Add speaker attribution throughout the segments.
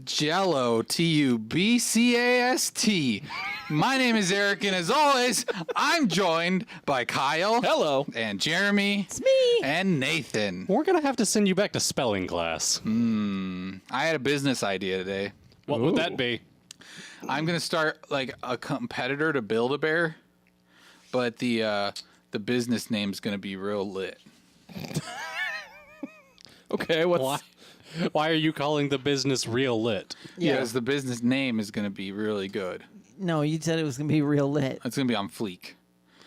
Speaker 1: Jello, TUBCAST. My name is Eric, and as always, I'm joined by Kyle.
Speaker 2: Hello.
Speaker 1: And Jeremy.
Speaker 3: It's me.
Speaker 1: And Nathan.
Speaker 4: We're going to have to send you back to spelling class.
Speaker 1: I had a business idea today.
Speaker 4: What would that be?
Speaker 1: I'm going to start like a competitor to Build-A-Bear, but the business name's going to be real lit.
Speaker 2: Okay,
Speaker 4: Why are you calling the business real lit?
Speaker 1: Yeah, because the business name is going to be really good.
Speaker 3: No, you said it was going to be real lit.
Speaker 1: It's going to be on fleek.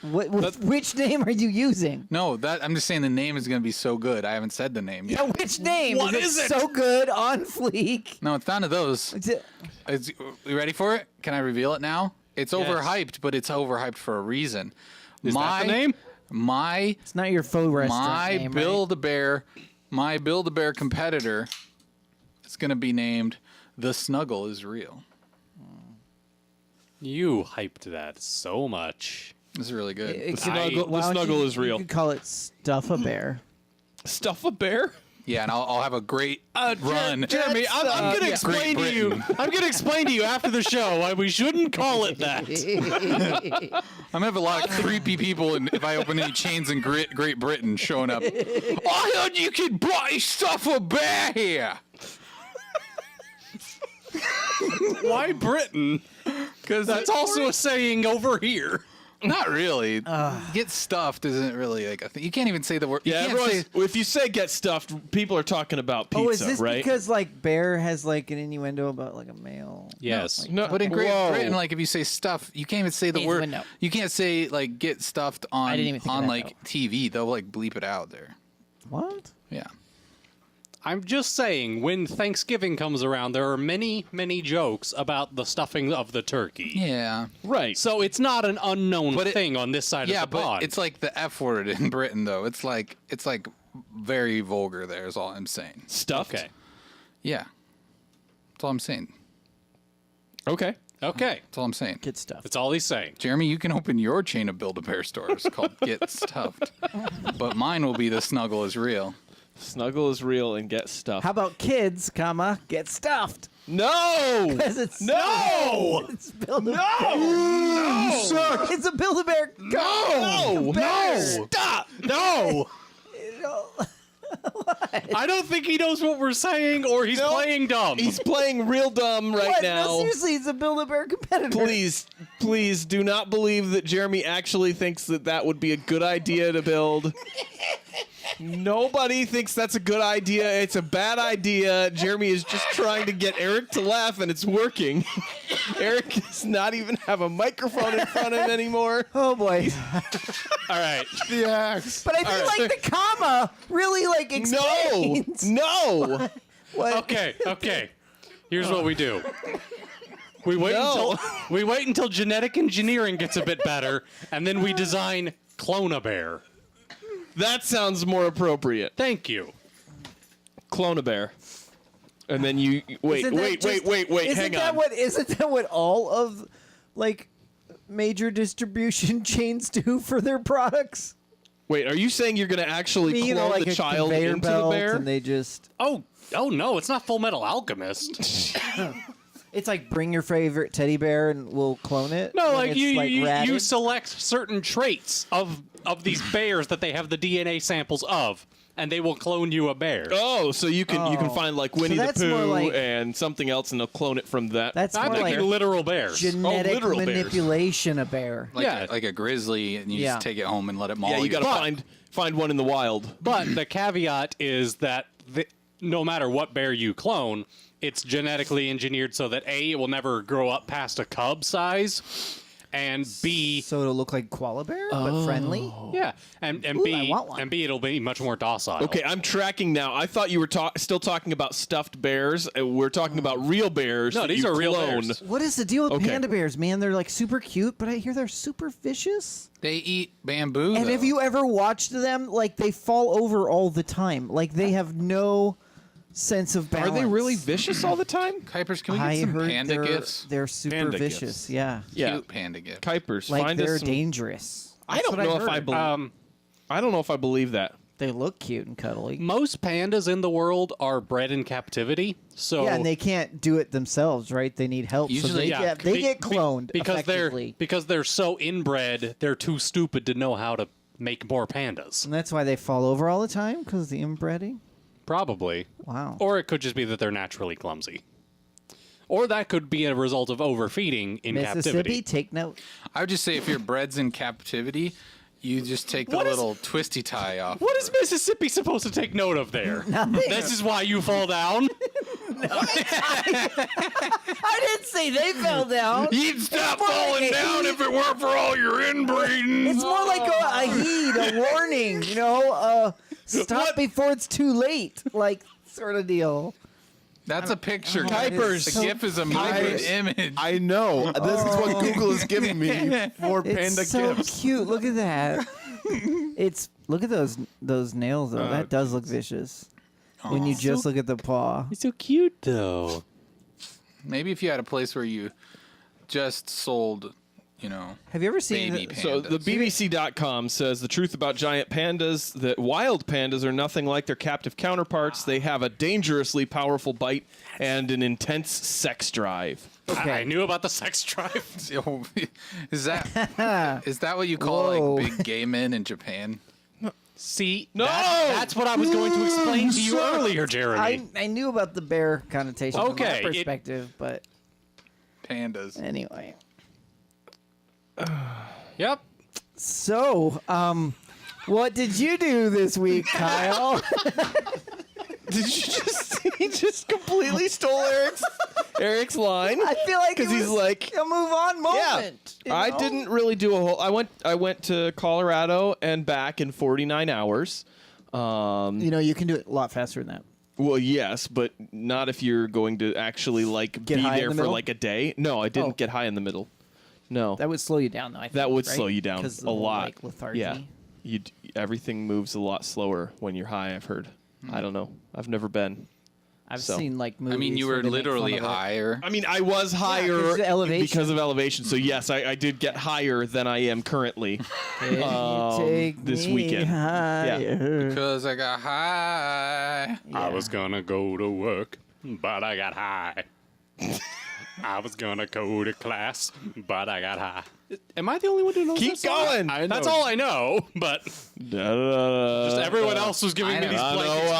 Speaker 3: Which name are you using?
Speaker 1: No, I'm just saying the name is going to be so good. I haven't said the name yet.
Speaker 3: Yeah, which name?
Speaker 4: What
Speaker 3: is
Speaker 4: is
Speaker 3: it?
Speaker 4: it?
Speaker 3: So good on fleek.
Speaker 1: No, it's none of those. You ready for it? Can I reveal it now? It's overhyped, but it's overhyped for a reason.
Speaker 4: Is that the name?
Speaker 3: It's not your faux restaurant name,
Speaker 1: Build-A-Bear, my Build-A-Bear competitor is going to be named The Snuggle is Real.
Speaker 4: You hyped that so much.
Speaker 1: This is really good.
Speaker 2: The snuggle is real.
Speaker 3: You could call it Stuff-A-Bear.
Speaker 2: Stuff-A-Bear?
Speaker 1: Yeah, and I'll have a great run.
Speaker 4: Jeremy, I'm going to explain to you. I'm going to explain to you after the show why we shouldn't call it that.
Speaker 1: I'm going to have a lot of creepy people, and if I open any chains in Great Britain showing up. I heard you could buy Stuff-A-Bear here.
Speaker 4: Why Britain? Because that's also a saying over here.
Speaker 1: Not really. Get stuffed isn't really like a thing. You can't even say the word.
Speaker 2: Yeah, if you say get stuffed, people are talking about pizza,
Speaker 3: Oh, is this
Speaker 2: right?
Speaker 3: because like bear has like an innuendo about like a male?
Speaker 4: Yes.
Speaker 2: No,
Speaker 1: But in Great Britain, like if you say stuff, you can't even say the word.
Speaker 3: Innuendo.
Speaker 1: You can't say like get stuffed on
Speaker 3: didn't even think of that,
Speaker 1: like
Speaker 3: though.
Speaker 1: TV. They'll like bleep it out there.
Speaker 3: What?
Speaker 1: Yeah.
Speaker 4: I'm just saying, when Thanksgiving comes around, there are many, many jokes about the stuffing of the turkey.
Speaker 1: Yeah.
Speaker 2: Right.
Speaker 4: So it's not an unknown
Speaker 1: But
Speaker 4: thing on this side
Speaker 1: Yeah,
Speaker 4: of the
Speaker 1: but
Speaker 4: pond.
Speaker 1: it's like the F word in Britain though. It's like very vulgar there is all I'm saying.
Speaker 2: Stuffed?
Speaker 4: Okay.
Speaker 1: Yeah. That's all I'm saying.
Speaker 2: Okay.
Speaker 4: Okay.
Speaker 1: That's all I'm saying.
Speaker 3: Get stuff.
Speaker 4: That's all he's saying.
Speaker 1: Jeremy, you can open your chain of Build-A-Bear stores called Get Stuffed. But mine will be The Snuggle is Real.
Speaker 2: Snuggle is real and get stuffed.
Speaker 3: How about kids, get stuffed?
Speaker 2: No!
Speaker 3: Because it's
Speaker 2: No!
Speaker 3: It's Build-A-Bear.
Speaker 2: No! You suck!
Speaker 3: It's a Build-A-Bear.
Speaker 2: No!
Speaker 3: Bear.
Speaker 2: Stop! No!
Speaker 4: I don't think he knows what we're saying, or he's
Speaker 2: Nope.
Speaker 4: playing dumb.
Speaker 2: He's playing real dumb right
Speaker 3: What?
Speaker 2: now.
Speaker 3: No, seriously, it's a Build-A-Bear competitor.
Speaker 2: Please do not believe that Jeremy actually thinks that would be a good idea to build. Nobody thinks that's a good idea. It's a bad idea. Jeremy is just trying to get Eric to laugh, and it's working. Eric does not even have a microphone in front of him anymore.
Speaker 3: Oh boy.
Speaker 4: All right.
Speaker 2: The axe.
Speaker 3: But I feel like the comma really like explains.
Speaker 2: No.
Speaker 3: What?
Speaker 4: Okay. Here's what we do. We wait until genetic engineering gets a bit better, and then we design Clone-A-Bear.
Speaker 2: That sounds more appropriate.
Speaker 4: Thank you.
Speaker 2: Clone-A-Bear. And then you wait.
Speaker 3: Isn't that what all of like major distribution chains do for their products?
Speaker 2: Wait, are you saying you're going to actually clone
Speaker 3: like
Speaker 2: the
Speaker 3: a
Speaker 2: child
Speaker 3: conveyor
Speaker 2: into the
Speaker 3: belt
Speaker 2: bear?
Speaker 3: and they just
Speaker 4: Oh no, it's not Full Metal Alchemist.
Speaker 3: it's like bring your favorite teddy bear and we'll clone it.
Speaker 4: No,
Speaker 3: when
Speaker 4: like
Speaker 3: it's,
Speaker 4: you
Speaker 3: ratted.
Speaker 4: select certain traits of these bears that they have the DNA samples of, and they will clone you a bear.
Speaker 2: Oh, so you can find like Winnie the
Speaker 3: that's more
Speaker 2: Pooh
Speaker 3: like-
Speaker 2: and something else, and they'll clone it from that.
Speaker 3: That's
Speaker 4: I'm
Speaker 3: more
Speaker 4: thinking
Speaker 3: like
Speaker 4: literal bears.
Speaker 3: genetic
Speaker 2: literal bears.
Speaker 3: manipulation of bear.
Speaker 1: Like a grizzly, and you just take it home and let it maul
Speaker 2: yeah, you got
Speaker 4: But-
Speaker 2: to find one in the wild.
Speaker 4: But the caveat is that no matter what bear you clone, it's genetically engineered so that A, it will never grow up past a cub size, and B,
Speaker 3: So it'll look like koala bear, but friendly.
Speaker 4: yeah, and
Speaker 3: Ooh,
Speaker 4: B,
Speaker 3: I want one.
Speaker 4: and B, it'll be much more docile.
Speaker 2: Okay, I'm tracking now. I thought you were still talking about stuffed bears. We're talking about real bears.
Speaker 4: No,
Speaker 2: that
Speaker 4: these
Speaker 2: you
Speaker 4: are real
Speaker 2: clone.
Speaker 4: bears.
Speaker 3: What is the deal with
Speaker 2: Okay.
Speaker 3: panda bears, man? They're like super cute, but I hear they're super vicious.
Speaker 1: They eat bamboo.
Speaker 3: And
Speaker 1: though.
Speaker 3: have you ever watched them? Like they fall over all the time. Like they have no sense of balance.
Speaker 2: Are they really vicious all the time?
Speaker 1: Kuipers, can we get
Speaker 3: I
Speaker 1: some
Speaker 3: heard
Speaker 1: panda
Speaker 3: they're,
Speaker 1: gifts?
Speaker 3: they're super
Speaker 2: Panda
Speaker 3: vicious.
Speaker 2: gifts.
Speaker 3: Yeah.
Speaker 2: Yeah.
Speaker 1: Cute panda gifts.
Speaker 2: Kuipers,
Speaker 3: Like
Speaker 2: find
Speaker 3: they're
Speaker 2: us some.
Speaker 3: dangerous.
Speaker 2: I
Speaker 3: That's
Speaker 2: don't
Speaker 3: what
Speaker 2: know
Speaker 3: I've
Speaker 2: if I
Speaker 3: heard.
Speaker 2: believe. I don't know if I believe that.
Speaker 3: They look cute and cuddly.
Speaker 4: Most pandas in the world are bred in captivity, so
Speaker 3: Yeah, and they can't do it themselves, right? They need help.
Speaker 1: Usually,
Speaker 3: so they get cloned
Speaker 4: because
Speaker 3: effectively.
Speaker 4: they're so inbred. They're too stupid to know how to make more pandas.
Speaker 3: And that's why they fall over all the time, because of the inbreeding?
Speaker 4: Probably.
Speaker 3: Wow.
Speaker 4: Or it could just be that they're naturally clumsy. Or that could be a result of overfeeding in
Speaker 3: Mississippi,
Speaker 4: captivity.
Speaker 3: take note.
Speaker 1: I would just say if your bread's in captivity, you just take the little twisty tie off.
Speaker 4: What is Mississippi supposed to take note of there?
Speaker 3: Nothing.
Speaker 4: This is why you fall down?
Speaker 3: I didn't say they fell down.
Speaker 1: You'd stop
Speaker 3: more like
Speaker 1: falling
Speaker 3: a
Speaker 1: down if it weren't for all your inbreeding.
Speaker 3: It's more like a heed, a warning, you know? Stop before it's too late, like sort of deal.
Speaker 1: That's a picture.
Speaker 2: Kuipers.
Speaker 1: The GIF is a moving image.
Speaker 2: I know. This is what Google is giving me for panda
Speaker 3: It's so
Speaker 2: gifts.
Speaker 3: cute. Look at that. Look at those nails though. That does look vicious. When you just look at the paw.
Speaker 4: It's so cute, though.
Speaker 1: Maybe if you had a place where you just sold,
Speaker 3: Have you ever seen
Speaker 1: baby
Speaker 3: the-
Speaker 1: pandas.
Speaker 2: So the BBC.com says the truth about giant pandas, that wild pandas are nothing like their captive counterparts. They have a dangerously powerful bite and an intense sex drive.
Speaker 3: Okay.
Speaker 4: I knew about the sex drive.
Speaker 1: is that what you call
Speaker 3: Whoa.
Speaker 1: like big gay men in Japan?
Speaker 4: See,
Speaker 2: No!
Speaker 4: that's what I was going to explain to you earlier, Jeremy.
Speaker 3: I knew about the bear connotation from
Speaker 4: Okay,
Speaker 3: my
Speaker 4: it-
Speaker 3: perspective, but
Speaker 1: Pandas.
Speaker 3: anyway.
Speaker 4: Yep.
Speaker 3: So, what did you do this week, Kyle?
Speaker 2: Did you just he just completely stole Eric's line?
Speaker 3: I feel like
Speaker 2: because
Speaker 3: it
Speaker 2: he's
Speaker 3: was
Speaker 2: like,
Speaker 3: a move on moment. you
Speaker 2: I
Speaker 3: know?
Speaker 2: didn't really do a whole. I went to Colorado and back in 49 hours.
Speaker 3: You can do it a lot faster than that.
Speaker 2: Well, yes, but not if you're going to actually
Speaker 3: Get
Speaker 2: be
Speaker 3: high in
Speaker 2: there
Speaker 3: the
Speaker 2: for
Speaker 3: middle?
Speaker 2: like a day. No, I didn't
Speaker 3: Oh.
Speaker 2: get high in the middle. No,
Speaker 3: That would slow you down, though. I think,
Speaker 2: that would
Speaker 3: right?
Speaker 2: slow you down
Speaker 3: 'Cause of
Speaker 2: a
Speaker 3: the,
Speaker 2: lot.
Speaker 3: Like, lethargy.
Speaker 2: Yeah, everything moves a lot slower when you're high. I've heard. I don't know. I've never been.
Speaker 3: I've
Speaker 2: So.
Speaker 3: seen like movies.
Speaker 1: I mean, you
Speaker 3: where
Speaker 1: were
Speaker 3: they make fun
Speaker 1: literally
Speaker 3: of it.
Speaker 1: higher.
Speaker 2: I mean, I was
Speaker 3: 'cause
Speaker 2: higher
Speaker 3: of the elevation.
Speaker 2: because of elevation. So yes, I did get higher than I am currently.
Speaker 3: Can you take
Speaker 2: this
Speaker 3: me
Speaker 2: weekend.
Speaker 3: higher?
Speaker 1: Because I got high.
Speaker 4: I was gonna go to work, but I got high. I was gonna go to class, but I got high. Am I the only one who knows
Speaker 2: Keep
Speaker 4: that song?
Speaker 2: going.
Speaker 4: That's all I know, but just everyone else was giving me these
Speaker 2: I
Speaker 4: blank
Speaker 2: know
Speaker 4: expressions.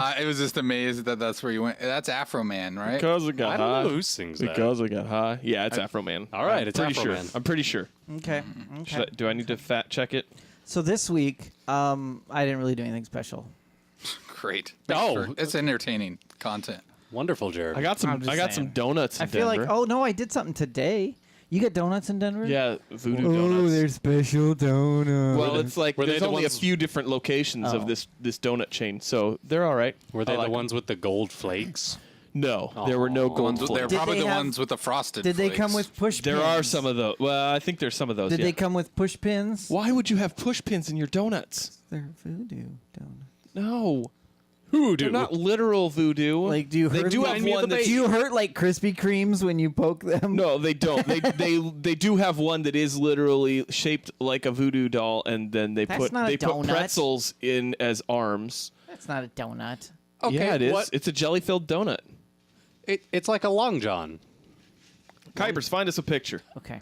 Speaker 2: why.
Speaker 1: I was just amazed that that's where you went. That's Afro Man, right?
Speaker 2: Because I got
Speaker 4: I don't
Speaker 2: high.
Speaker 4: know who sings that.
Speaker 2: Because I got high. Yeah, it's Afro Man.
Speaker 4: All right,
Speaker 2: I'm
Speaker 4: it's
Speaker 2: pretty
Speaker 4: Afro
Speaker 2: sure.
Speaker 4: Man.
Speaker 2: I'm pretty sure.
Speaker 3: Okay. Okay.
Speaker 2: Do I need to fact check it?
Speaker 3: So this week, I didn't really do anything special.
Speaker 1: Great.
Speaker 4: Oh.
Speaker 1: It's entertaining content.
Speaker 4: Wonderful, Jared.
Speaker 2: I got
Speaker 3: I'm just
Speaker 2: some
Speaker 3: saying.
Speaker 2: donuts in
Speaker 3: I feel
Speaker 2: Denver.
Speaker 3: like, oh no, I did something today. You get donuts in Denver?
Speaker 2: Yeah, voodoo donuts.
Speaker 3: they're special donuts.
Speaker 2: Well, it's like
Speaker 4: were they
Speaker 2: there's
Speaker 4: the
Speaker 2: only
Speaker 4: ones-
Speaker 2: a few different locations of
Speaker 3: Oh.
Speaker 2: this donut chain, so they're all right.
Speaker 4: Were they
Speaker 2: I like
Speaker 4: the
Speaker 2: 'em.
Speaker 4: ones with the gold flakes?
Speaker 2: No, there were no
Speaker 4: Aw.
Speaker 2: gold
Speaker 1: They're
Speaker 2: flakes.
Speaker 3: Did
Speaker 1: probably
Speaker 3: they
Speaker 1: the
Speaker 3: have-
Speaker 1: ones with the frosted.
Speaker 3: Did they
Speaker 1: flakes.
Speaker 3: come with push
Speaker 2: There
Speaker 3: pins?
Speaker 2: are some of those. Well, I think there's some of those.
Speaker 3: Did
Speaker 2: yeah.
Speaker 3: they come with push pins?
Speaker 2: Why would you have push pins in your donuts?
Speaker 3: They're voodoo donuts.
Speaker 2: No,
Speaker 4: Hoodoo.
Speaker 2: they're not literal voodoo.
Speaker 3: Like, do you
Speaker 2: They
Speaker 3: hurt
Speaker 2: do
Speaker 3: them?
Speaker 2: have one that's
Speaker 3: Do you hurt like Krispy Kremes when you poke them?
Speaker 2: No, they don't. They do have one that is literally shaped like a voodoo doll, and then they
Speaker 3: That's
Speaker 2: put
Speaker 3: not a
Speaker 2: put
Speaker 3: donut.
Speaker 2: pretzels in as arms.
Speaker 3: That's not a donut.
Speaker 4: Okay,
Speaker 2: yeah, it is.
Speaker 4: what-
Speaker 2: It's a jelly filled donut.
Speaker 4: It's like a long john.
Speaker 2: Kuipers, find us a picture.
Speaker 3: Okay.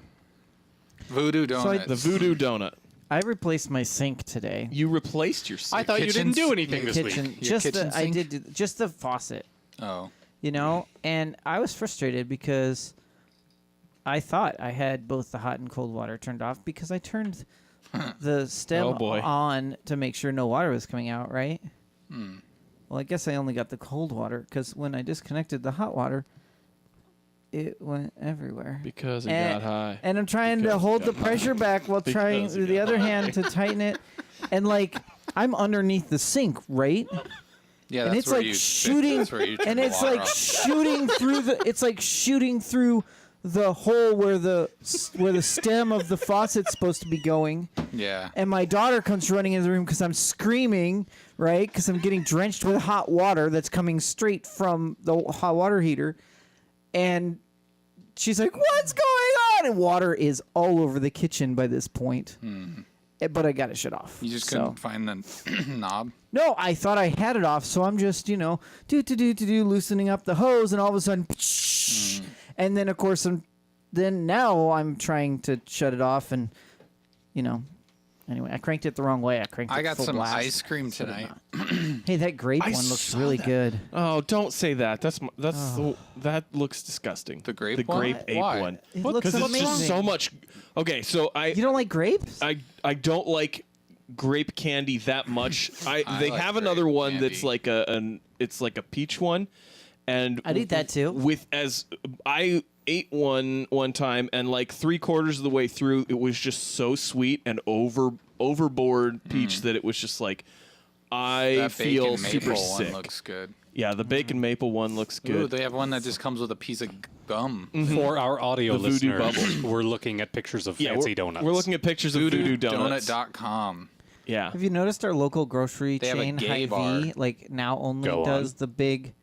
Speaker 1: Voodoo donuts?
Speaker 2: The voodoo donut.
Speaker 3: I replaced my sink today.
Speaker 2: You replaced your sink.
Speaker 4: I thought you didn't do
Speaker 1: kitchens-
Speaker 4: anything this
Speaker 3: Kitchen,
Speaker 4: week.
Speaker 1: Your
Speaker 3: just
Speaker 1: kitchen
Speaker 3: I
Speaker 1: sink?
Speaker 3: did just the faucet,
Speaker 1: Oh.
Speaker 3: and I was frustrated because I thought I had both the hot and cold water turned off because I turned the stem
Speaker 2: Oh, boy.
Speaker 3: on to make sure no water was coming out, right? Well, I guess I only got the cold water because when I disconnected the hot water, it went everywhere.
Speaker 2: because it
Speaker 3: and,
Speaker 2: got high.
Speaker 3: And I'm trying to hold the pressure back while trying
Speaker 2: Because it
Speaker 3: with the
Speaker 2: got
Speaker 3: other hand to tighten it. And like I'm underneath the sink, right?
Speaker 1: Yeah,
Speaker 3: And
Speaker 1: that's
Speaker 3: it's
Speaker 1: where
Speaker 3: like
Speaker 1: you
Speaker 3: shooting
Speaker 1: that's where you turn
Speaker 3: and
Speaker 1: the
Speaker 3: it's
Speaker 1: water
Speaker 3: like
Speaker 1: off.
Speaker 3: shooting through the hole where the stem of the faucet's supposed to be going.
Speaker 1: Yeah.
Speaker 3: And my daughter comes running into the room because I'm screaming, right? Because I'm getting drenched with hot water that's coming straight from the hot water heater. And she's like, what's going on? And water is all over the kitchen by this point. but I got it shut off.
Speaker 1: You just
Speaker 3: so.
Speaker 1: couldn't find the knob.
Speaker 3: No, I thought I had it off, so I'm just, loosening up the hose, and all of a sudden, and then of course now I'm trying to shut it off, and anyway, I cranked it the wrong way.
Speaker 1: I got
Speaker 3: full
Speaker 1: some
Speaker 3: blast.
Speaker 1: ice cream tonight.
Speaker 3: Hey, that grape
Speaker 2: I
Speaker 3: one looks
Speaker 2: saw
Speaker 3: really
Speaker 2: that.
Speaker 3: good.
Speaker 2: Oh, don't say that. That looks disgusting.
Speaker 1: The grape
Speaker 2: the
Speaker 1: one?
Speaker 2: grape ape
Speaker 1: Why?
Speaker 2: one.
Speaker 3: It looks
Speaker 2: Because it's
Speaker 3: amazing.
Speaker 2: just so much. Okay, so
Speaker 3: You don't like grapes?
Speaker 2: I don't like grape candy that much. They
Speaker 1: like
Speaker 2: have
Speaker 1: grape
Speaker 2: another one
Speaker 1: candy.
Speaker 2: that's like it's like a peach one, and
Speaker 3: I'd eat that too.
Speaker 2: I ate one time, and like 3/4 of the way through, it was just so sweet and overboard peach that it was just like I
Speaker 1: That
Speaker 2: feel
Speaker 1: bacon
Speaker 2: super
Speaker 1: maple
Speaker 2: sick.
Speaker 1: one looks good.
Speaker 2: Yeah, the bacon maple one looks
Speaker 1: Ooh,
Speaker 2: good.
Speaker 1: they have one that just comes with a piece of gum.
Speaker 4: For our audio
Speaker 2: The voodoo
Speaker 4: listeners, we're looking at pictures of fancy donuts.
Speaker 2: We're looking at pictures of voodoo donuts.
Speaker 1: VoodooDonut.com.
Speaker 2: Yeah.
Speaker 3: Have you noticed our local grocery
Speaker 1: They have a
Speaker 3: chain,
Speaker 1: gay
Speaker 3: Hy-Vee,
Speaker 1: bar.
Speaker 3: like now only
Speaker 4: Go
Speaker 3: does
Speaker 4: on.
Speaker 3: the big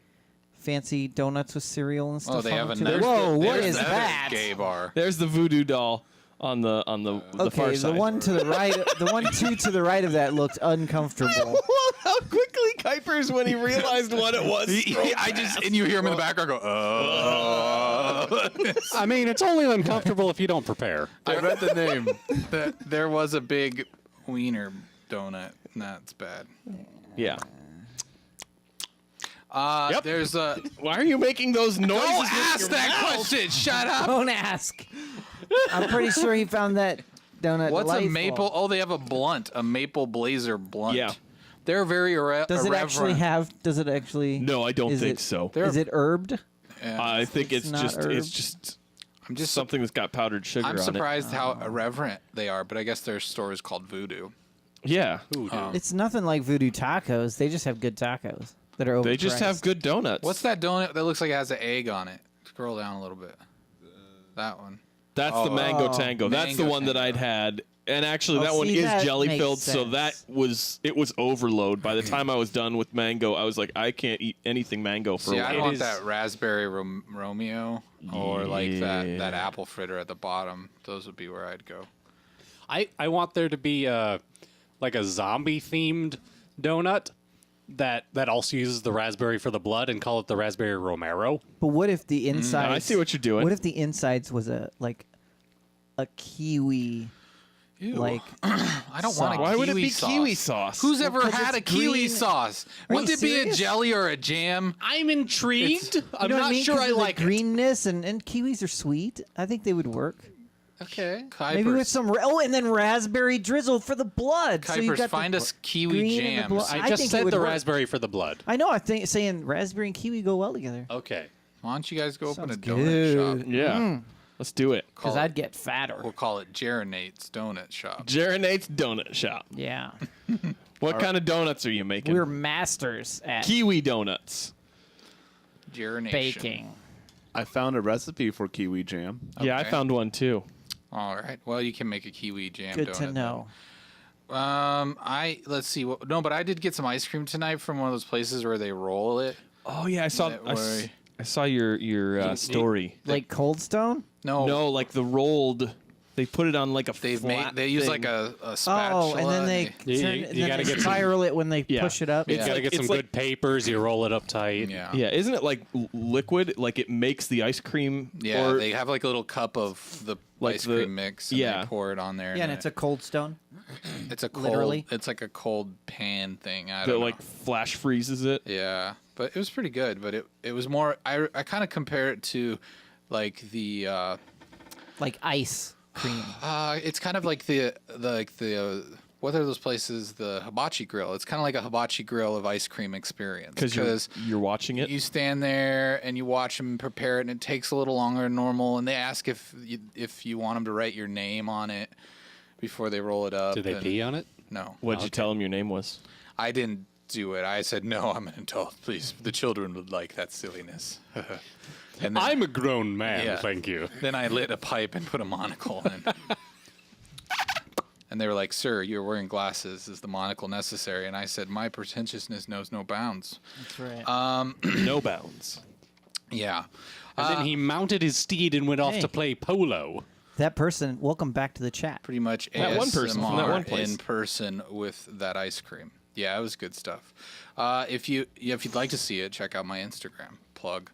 Speaker 3: fancy donuts with cereal and stuff?
Speaker 1: Oh, they
Speaker 3: on
Speaker 1: have
Speaker 3: them, too?
Speaker 1: another.
Speaker 3: Whoa, what
Speaker 1: there's
Speaker 3: is
Speaker 1: another
Speaker 3: that?
Speaker 1: Gay bar.
Speaker 2: There's the voodoo doll on the far
Speaker 3: Okay,
Speaker 2: side.
Speaker 3: the one to the right, the one two to the right of that looked uncomfortable.
Speaker 2: How quickly Kuipers, when he realized what it was.
Speaker 1: And you hear him in the background go, oh.
Speaker 4: I mean, it's only uncomfortable if you don't prepare.
Speaker 1: I read the name. There was a big wiener donut. That's bad.
Speaker 2: Yeah.
Speaker 1: There's a.
Speaker 2: Why are you making those noises?
Speaker 1: Don't
Speaker 2: with
Speaker 1: ask
Speaker 2: your
Speaker 1: that
Speaker 2: mouth?
Speaker 1: question. Shut up.
Speaker 3: Don't ask. I'm pretty sure he found that donut.
Speaker 1: What's
Speaker 3: delightful.
Speaker 1: a maple? Oh, they have a maple blazer blunt.
Speaker 2: Yeah.
Speaker 1: They're very
Speaker 3: Does it actually
Speaker 1: irreverent.
Speaker 3: have? Does it actually?
Speaker 2: No, I don't
Speaker 3: is
Speaker 2: think
Speaker 3: it-
Speaker 2: so.
Speaker 1: They're-
Speaker 3: Is it herbed?
Speaker 1: Yeah.
Speaker 2: I think
Speaker 3: It's
Speaker 2: it's
Speaker 3: not
Speaker 2: just
Speaker 3: herbed.
Speaker 2: it's just
Speaker 1: I'm just
Speaker 2: something that's got powdered sugar
Speaker 1: I'm
Speaker 2: on
Speaker 1: surprised how irreverent they are, but I guess their store is called Voodoo.
Speaker 2: it. Yeah.
Speaker 3: It's nothing like Voodoo Tacos. They just have good tacos that are overpriced.
Speaker 2: They just have good donuts.
Speaker 1: What's that donut that looks like it has an egg on it? Scroll down a little bit. That one.
Speaker 2: That's the mango tango. That's the
Speaker 1: Mango
Speaker 2: one that
Speaker 1: tango.
Speaker 2: I'd had. And actually,
Speaker 3: Oh,
Speaker 2: that one
Speaker 3: see,
Speaker 2: is
Speaker 3: that
Speaker 2: jelly
Speaker 3: makes
Speaker 2: filled, so
Speaker 3: sense.
Speaker 2: it was overload. By the time I was done with mango, I was like, I can't eat anything mango for
Speaker 1: See,
Speaker 2: a
Speaker 1: I
Speaker 2: while.
Speaker 1: want
Speaker 4: is-
Speaker 1: that raspberry Romeo or like that
Speaker 2: Yeah.
Speaker 1: apple fritter at the bottom. Those would be where I'd go.
Speaker 4: I want there to be like a zombie themed donut that also uses the raspberry for the blood and call it the raspberry Romero.
Speaker 3: But what if the insides?
Speaker 2: I see what you're doing.
Speaker 3: What if the insides was a kiwi?
Speaker 1: Ew.
Speaker 3: Like
Speaker 1: I don't want a
Speaker 2: Why would it
Speaker 1: kiwi
Speaker 2: be
Speaker 1: sauce.
Speaker 2: kiwi sauce?
Speaker 1: Who's ever
Speaker 3: 'cause
Speaker 1: had a
Speaker 3: it's
Speaker 1: kiwi
Speaker 3: green.
Speaker 1: sauce?
Speaker 3: Are
Speaker 1: Would
Speaker 3: you
Speaker 1: it be a
Speaker 3: serious?
Speaker 1: jelly or a jam?
Speaker 4: I'm intrigued. I'm
Speaker 3: you know what
Speaker 4: not
Speaker 3: I mean?
Speaker 4: sure
Speaker 3: 'Cause
Speaker 4: I
Speaker 3: of the
Speaker 4: like it.
Speaker 3: greenness and kiwis are sweet. I think they would work.
Speaker 1: Okay.
Speaker 3: Maybe with some and then raspberry drizzle for the blood. So you
Speaker 1: Kuipers,
Speaker 3: got
Speaker 1: find
Speaker 3: the
Speaker 1: us kiwi
Speaker 3: green and the
Speaker 1: jams.
Speaker 3: blood.
Speaker 4: I just
Speaker 3: think it
Speaker 4: said
Speaker 3: would
Speaker 4: the
Speaker 3: work.
Speaker 4: raspberry for the blood.
Speaker 3: I know. I think saying raspberry and kiwi go well together.
Speaker 4: Okay.
Speaker 1: Why don't you guys go open a
Speaker 3: Sounds
Speaker 1: donut
Speaker 3: good.
Speaker 1: shop?
Speaker 2: Yeah. Let's do it.
Speaker 3: Because
Speaker 1: Call it-
Speaker 3: I'd get fatter.
Speaker 1: We'll call it Jerinate's Donut Shop.
Speaker 2: Jerinate's Donut Shop.
Speaker 3: Yeah,
Speaker 2: What kind of donuts are you making?
Speaker 3: we're masters at
Speaker 2: Kiwi donuts.
Speaker 1: Gerination.
Speaker 3: baking.
Speaker 5: I found a recipe for kiwi jam.
Speaker 2: Yeah, I
Speaker 1: Okay.
Speaker 2: found one too.
Speaker 1: All right. Well, you can make a kiwi jam
Speaker 3: Good
Speaker 1: donut.
Speaker 3: to know.
Speaker 1: then. Let's see. But I did get some ice cream tonight from one of those places where they roll it.
Speaker 2: Oh yeah, I saw.
Speaker 1: That
Speaker 2: I, s-
Speaker 1: way.
Speaker 2: I saw your story.
Speaker 3: Like Cold Stone.
Speaker 2: No, like the rolled. They put it on like a
Speaker 1: They've
Speaker 2: flat
Speaker 1: made. They use
Speaker 2: thing.
Speaker 1: like a spatula.
Speaker 3: Oh, and then they
Speaker 4: You-
Speaker 3: turn,
Speaker 4: you
Speaker 3: and then
Speaker 4: gotta
Speaker 3: they
Speaker 4: get some-
Speaker 3: spiral it when they
Speaker 2: Yeah.
Speaker 3: push it up.
Speaker 4: You gotta
Speaker 2: like-
Speaker 4: get some
Speaker 2: it's like-
Speaker 4: good papers. You roll it up tight.
Speaker 1: Yeah.
Speaker 2: Yeah, isn't it like liquid? Like it makes the ice cream.
Speaker 1: Yeah,
Speaker 2: or,
Speaker 1: they have like a little cup of the
Speaker 2: Like
Speaker 1: ice
Speaker 2: the-
Speaker 1: cream mix, and
Speaker 2: yeah.
Speaker 1: they pour it on there.
Speaker 3: Yeah, and it's a Cold Stone.
Speaker 1: it's a cold,
Speaker 3: literally.
Speaker 1: It's like a cold pan thing. I
Speaker 2: that
Speaker 1: don't know.
Speaker 2: like flash freezes it.
Speaker 1: Yeah, but it was pretty good. But it was more. I kind of compare it to like the.
Speaker 3: Like ice cream.
Speaker 1: It's kind of like the what are those places? The hibachi grill. It's kind of like a hibachi grill of ice cream experience.
Speaker 2: Because you're watching it.
Speaker 1: you stand there and you watch them prepare it, and it takes a little longer than normal. And they ask if you want them to write your name on it before they roll it up.
Speaker 4: Do they
Speaker 1: and-
Speaker 4: pee on it?
Speaker 1: No,
Speaker 2: What'd you tell him your name was?
Speaker 1: I didn't do it. I said no. I'm an adult. Please, the children would like that silliness. And then,
Speaker 4: I'm a grown man.
Speaker 1: Yeah.
Speaker 4: Thank you.
Speaker 1: then I lit a pipe and put a monocle in. And they were like, "Sir, you're wearing glasses. Is the monocle necessary?" And I said, "My pretentiousness knows no bounds."
Speaker 3: That's right.
Speaker 2: No bounds.
Speaker 1: Yeah.
Speaker 4: And then he mounted his steed and went off
Speaker 3: Hey.
Speaker 4: to play polo.
Speaker 3: That person, welcome back to the chat.
Speaker 1: Pretty much
Speaker 2: That one person from that one
Speaker 1: ASMR
Speaker 2: place.
Speaker 1: in person with that ice cream. Yeah, it was good stuff. If you'd like to see it, check out my Instagram. Plug.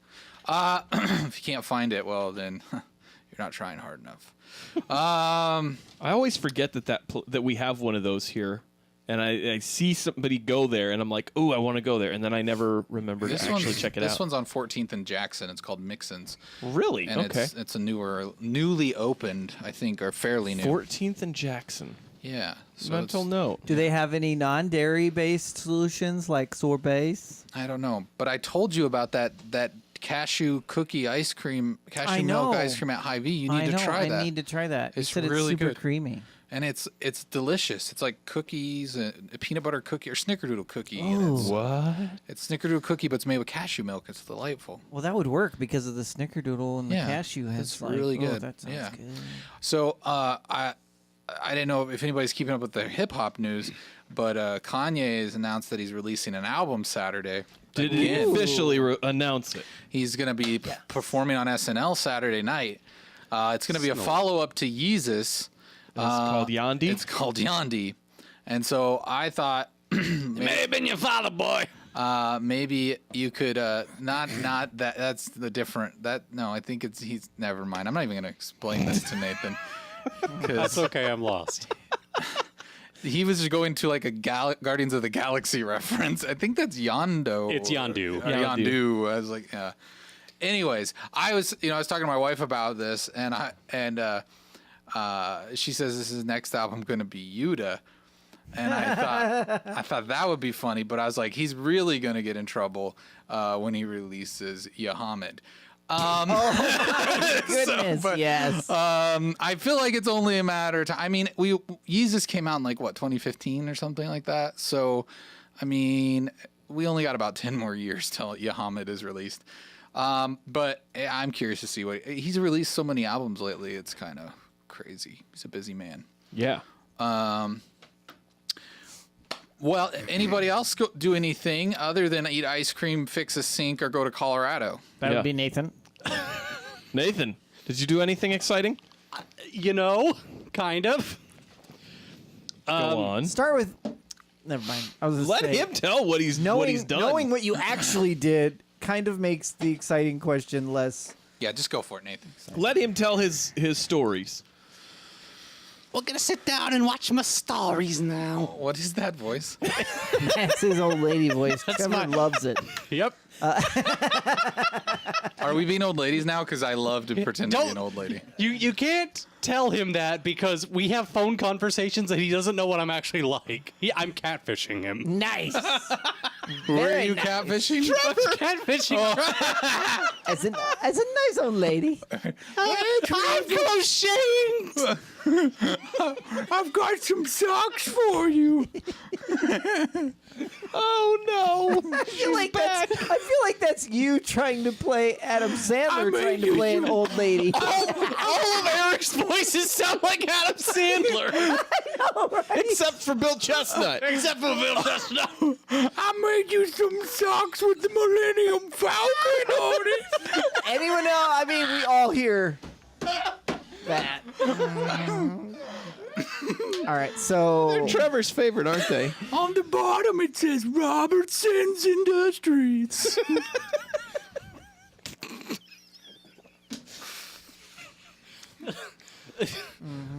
Speaker 1: If you can't find it, well then you're not trying hard enough.
Speaker 2: I always forget that we have one of those here, and I see somebody go there, and I'm like, "Ooh, I want to go there," and then I never remember to actually check it out.
Speaker 1: This one's on 14th and Jackson. It's called Mixins.
Speaker 2: Really?
Speaker 1: And
Speaker 2: Okay.
Speaker 1: it's a newly opened, I think, or fairly new.
Speaker 2: 14th and Jackson.
Speaker 1: Yeah. So
Speaker 2: Mental
Speaker 1: it's-
Speaker 2: note.
Speaker 3: Do they have any non-dairy based solutions like sorbets?
Speaker 1: I don't know, but I told you about that cashew cookie ice cream, cashew
Speaker 3: I
Speaker 1: milk
Speaker 3: know.
Speaker 1: ice cream at Hy-Vee. You
Speaker 3: I
Speaker 1: need
Speaker 3: know.
Speaker 1: to try that.
Speaker 3: I need to try that.
Speaker 1: It's
Speaker 3: you said
Speaker 1: really
Speaker 3: it's super
Speaker 1: good.
Speaker 3: creamy.
Speaker 1: And it's delicious. It's like cookies, a peanut butter cookie or snickerdoodle cookie.
Speaker 3: Oh.
Speaker 1: And
Speaker 2: What?
Speaker 1: it's snickerdoodle cookie, but it's made with cashew milk. It's delightful.
Speaker 3: Well, that would work because of the snickerdoodle and the
Speaker 1: Yeah,
Speaker 3: cashew has
Speaker 1: it's
Speaker 3: like,
Speaker 1: really
Speaker 3: oh,
Speaker 1: good.
Speaker 3: that sounds
Speaker 1: Yeah.
Speaker 3: good.
Speaker 1: So I didn't know if anybody's keeping up with the hip hop news, but Kanye has announced that he's releasing an album Saturday.
Speaker 2: Did he officially announce it?
Speaker 1: He's going to be performing on SNL Saturday night. It's going to be a follow-up to Yeezus.
Speaker 2: It's called Yandi.
Speaker 1: It's called Yandi. And so I thought
Speaker 4: May have been your father, boy.
Speaker 1: maybe you could not that's the different that no, I think he's never mind. I'm not even going to explain this to Nathan.
Speaker 4: That's okay. I'm lost.
Speaker 1: He was just going to like a Guardians of the Galaxy reference. I think that's Yondo.
Speaker 4: It's Yondu.
Speaker 1: Or Yondu. I was like, yeah. Anyways, I was talking to my wife about this, and she says this is next album going to be Yuda, and I thought that would be funny, but I was like, he's really going to get in trouble when he releases Yahamid.
Speaker 3: Goodness, yes.
Speaker 1: I feel like it's only a matter of time. I mean, Yeezus came out in like what 2015 or something like that. So, I mean, we only got about 10 more years till Yahamid is released. But I'm curious to see what he's released so many albums lately. It's kind of crazy. He's a busy man.
Speaker 2: Yeah.
Speaker 1: Well, anybody else do anything other than eat ice cream, fix a sink, or go to Colorado?
Speaker 3: That
Speaker 2: Yeah.
Speaker 3: would be Nathan.
Speaker 2: Nathan, did you do anything exciting?
Speaker 4: You know, kind of.
Speaker 2: Go on.
Speaker 3: Start with. Never mind. I was
Speaker 2: Let him tell what he's done.
Speaker 3: Knowing what you actually did kind of makes the exciting question less.
Speaker 1: Yeah, just go for it, Nathan.
Speaker 2: Let him tell his stories.
Speaker 4: We're gonna sit down and watch my stories now.
Speaker 1: What is that voice?
Speaker 3: That's his old lady voice. Trevor loves it.
Speaker 4: Yep.
Speaker 1: Are we being old ladies now? Because I love to pretend to be an old lady.
Speaker 4: You can't tell him that because we have phone conversations and he doesn't know what I'm actually like. I'm catfishing him.
Speaker 3: Nice.
Speaker 1: Were you
Speaker 3: nice.
Speaker 1: catfishing?
Speaker 4: Catfishing.
Speaker 3: As a nice old lady.
Speaker 4: I'm crocheting.
Speaker 1: I've got some socks for you.
Speaker 2: Oh no!
Speaker 3: I feel like that's you trying to play Adam Sandler trying to play an old lady.
Speaker 4: All of Eric's voices sound like Adam Sandler.
Speaker 2: Except for Bill Chestnut.
Speaker 4: Except for Bill Chestnut.
Speaker 1: I made you some socks with the Millennium Falcon on it.
Speaker 3: Anyone else? I mean, we all hear that. All right, so
Speaker 2: Trevor's favorite, aren't they?
Speaker 1: On the bottom it says Robertson's Industries.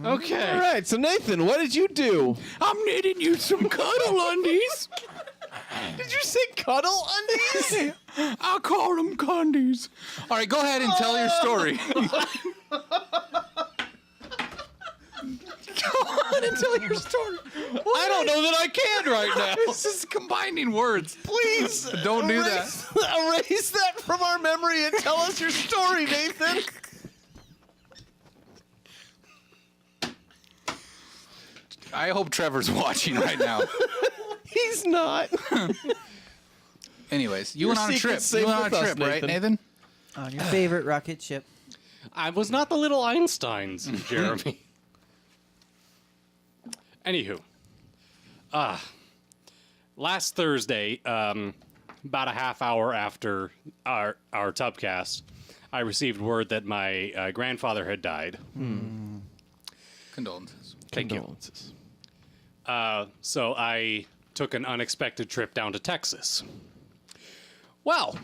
Speaker 4: Okay.
Speaker 2: All right, so Nathan, what did you do?
Speaker 1: I'm knitting you some cuddle undies.
Speaker 2: Did you say cuddle undies?
Speaker 1: I call them condies. All right, go ahead and tell your story. Go on and tell your story.
Speaker 2: I don't know that I can right now.
Speaker 1: This is combining words.
Speaker 2: Please
Speaker 1: Don't do that.
Speaker 2: Erase that from our memory and tell us your story, Nathan.
Speaker 1: I hope Trevor's watching right now.
Speaker 2: He's not.
Speaker 1: Anyways, you
Speaker 2: Your
Speaker 1: went on a trip.
Speaker 2: secret's safe
Speaker 1: You went on
Speaker 2: with
Speaker 1: a
Speaker 2: us,
Speaker 1: trip, right,
Speaker 2: Nathan.
Speaker 1: Nathan?
Speaker 3: on your favorite rocket ship.
Speaker 4: I was not the little Einsteins, Jeremy. Anywho, last Thursday, about a half hour after our TUBCAST, I received word that my grandfather had died.
Speaker 1: Condolences.
Speaker 2: Condolences.
Speaker 4: So I took an unexpected trip down to Texas. Well,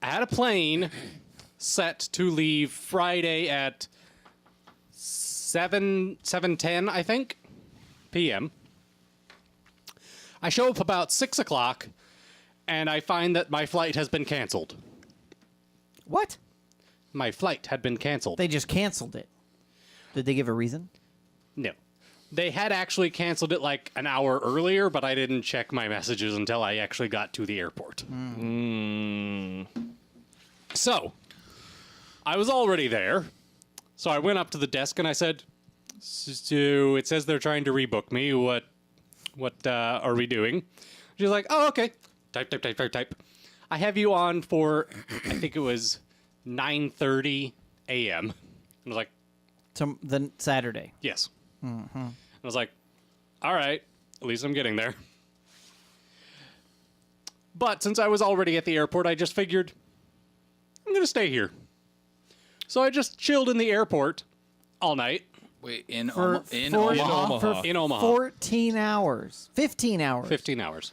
Speaker 4: I had a plane set to leave Friday at 7:10, I think, p.m. I show up about 6 o'clock, and I find that my flight has been canceled.
Speaker 3: What?
Speaker 4: My flight had been canceled.
Speaker 3: They just canceled it. Did they give a reason?
Speaker 4: No. They had actually canceled it like an hour earlier, but I didn't check my messages until I actually got to the airport. So, I was already there. So I went up to the desk and I said, so it says they're trying to rebook me. What are we doing? She's like, oh, okay. Type. I have you on for, I think it was 9:30 a.m. I was like,
Speaker 3: The Saturday.
Speaker 4: yes. I was like, all right, at least I'm getting there. But since I was already at the airport, I just figured I'm going to stay here. So I just chilled in the airport all night.
Speaker 1: Wait, in
Speaker 3: For
Speaker 1: Omaha?
Speaker 3: For
Speaker 4: In Omaha.
Speaker 3: 14 hours. 15 hours.
Speaker 4: 15 hours.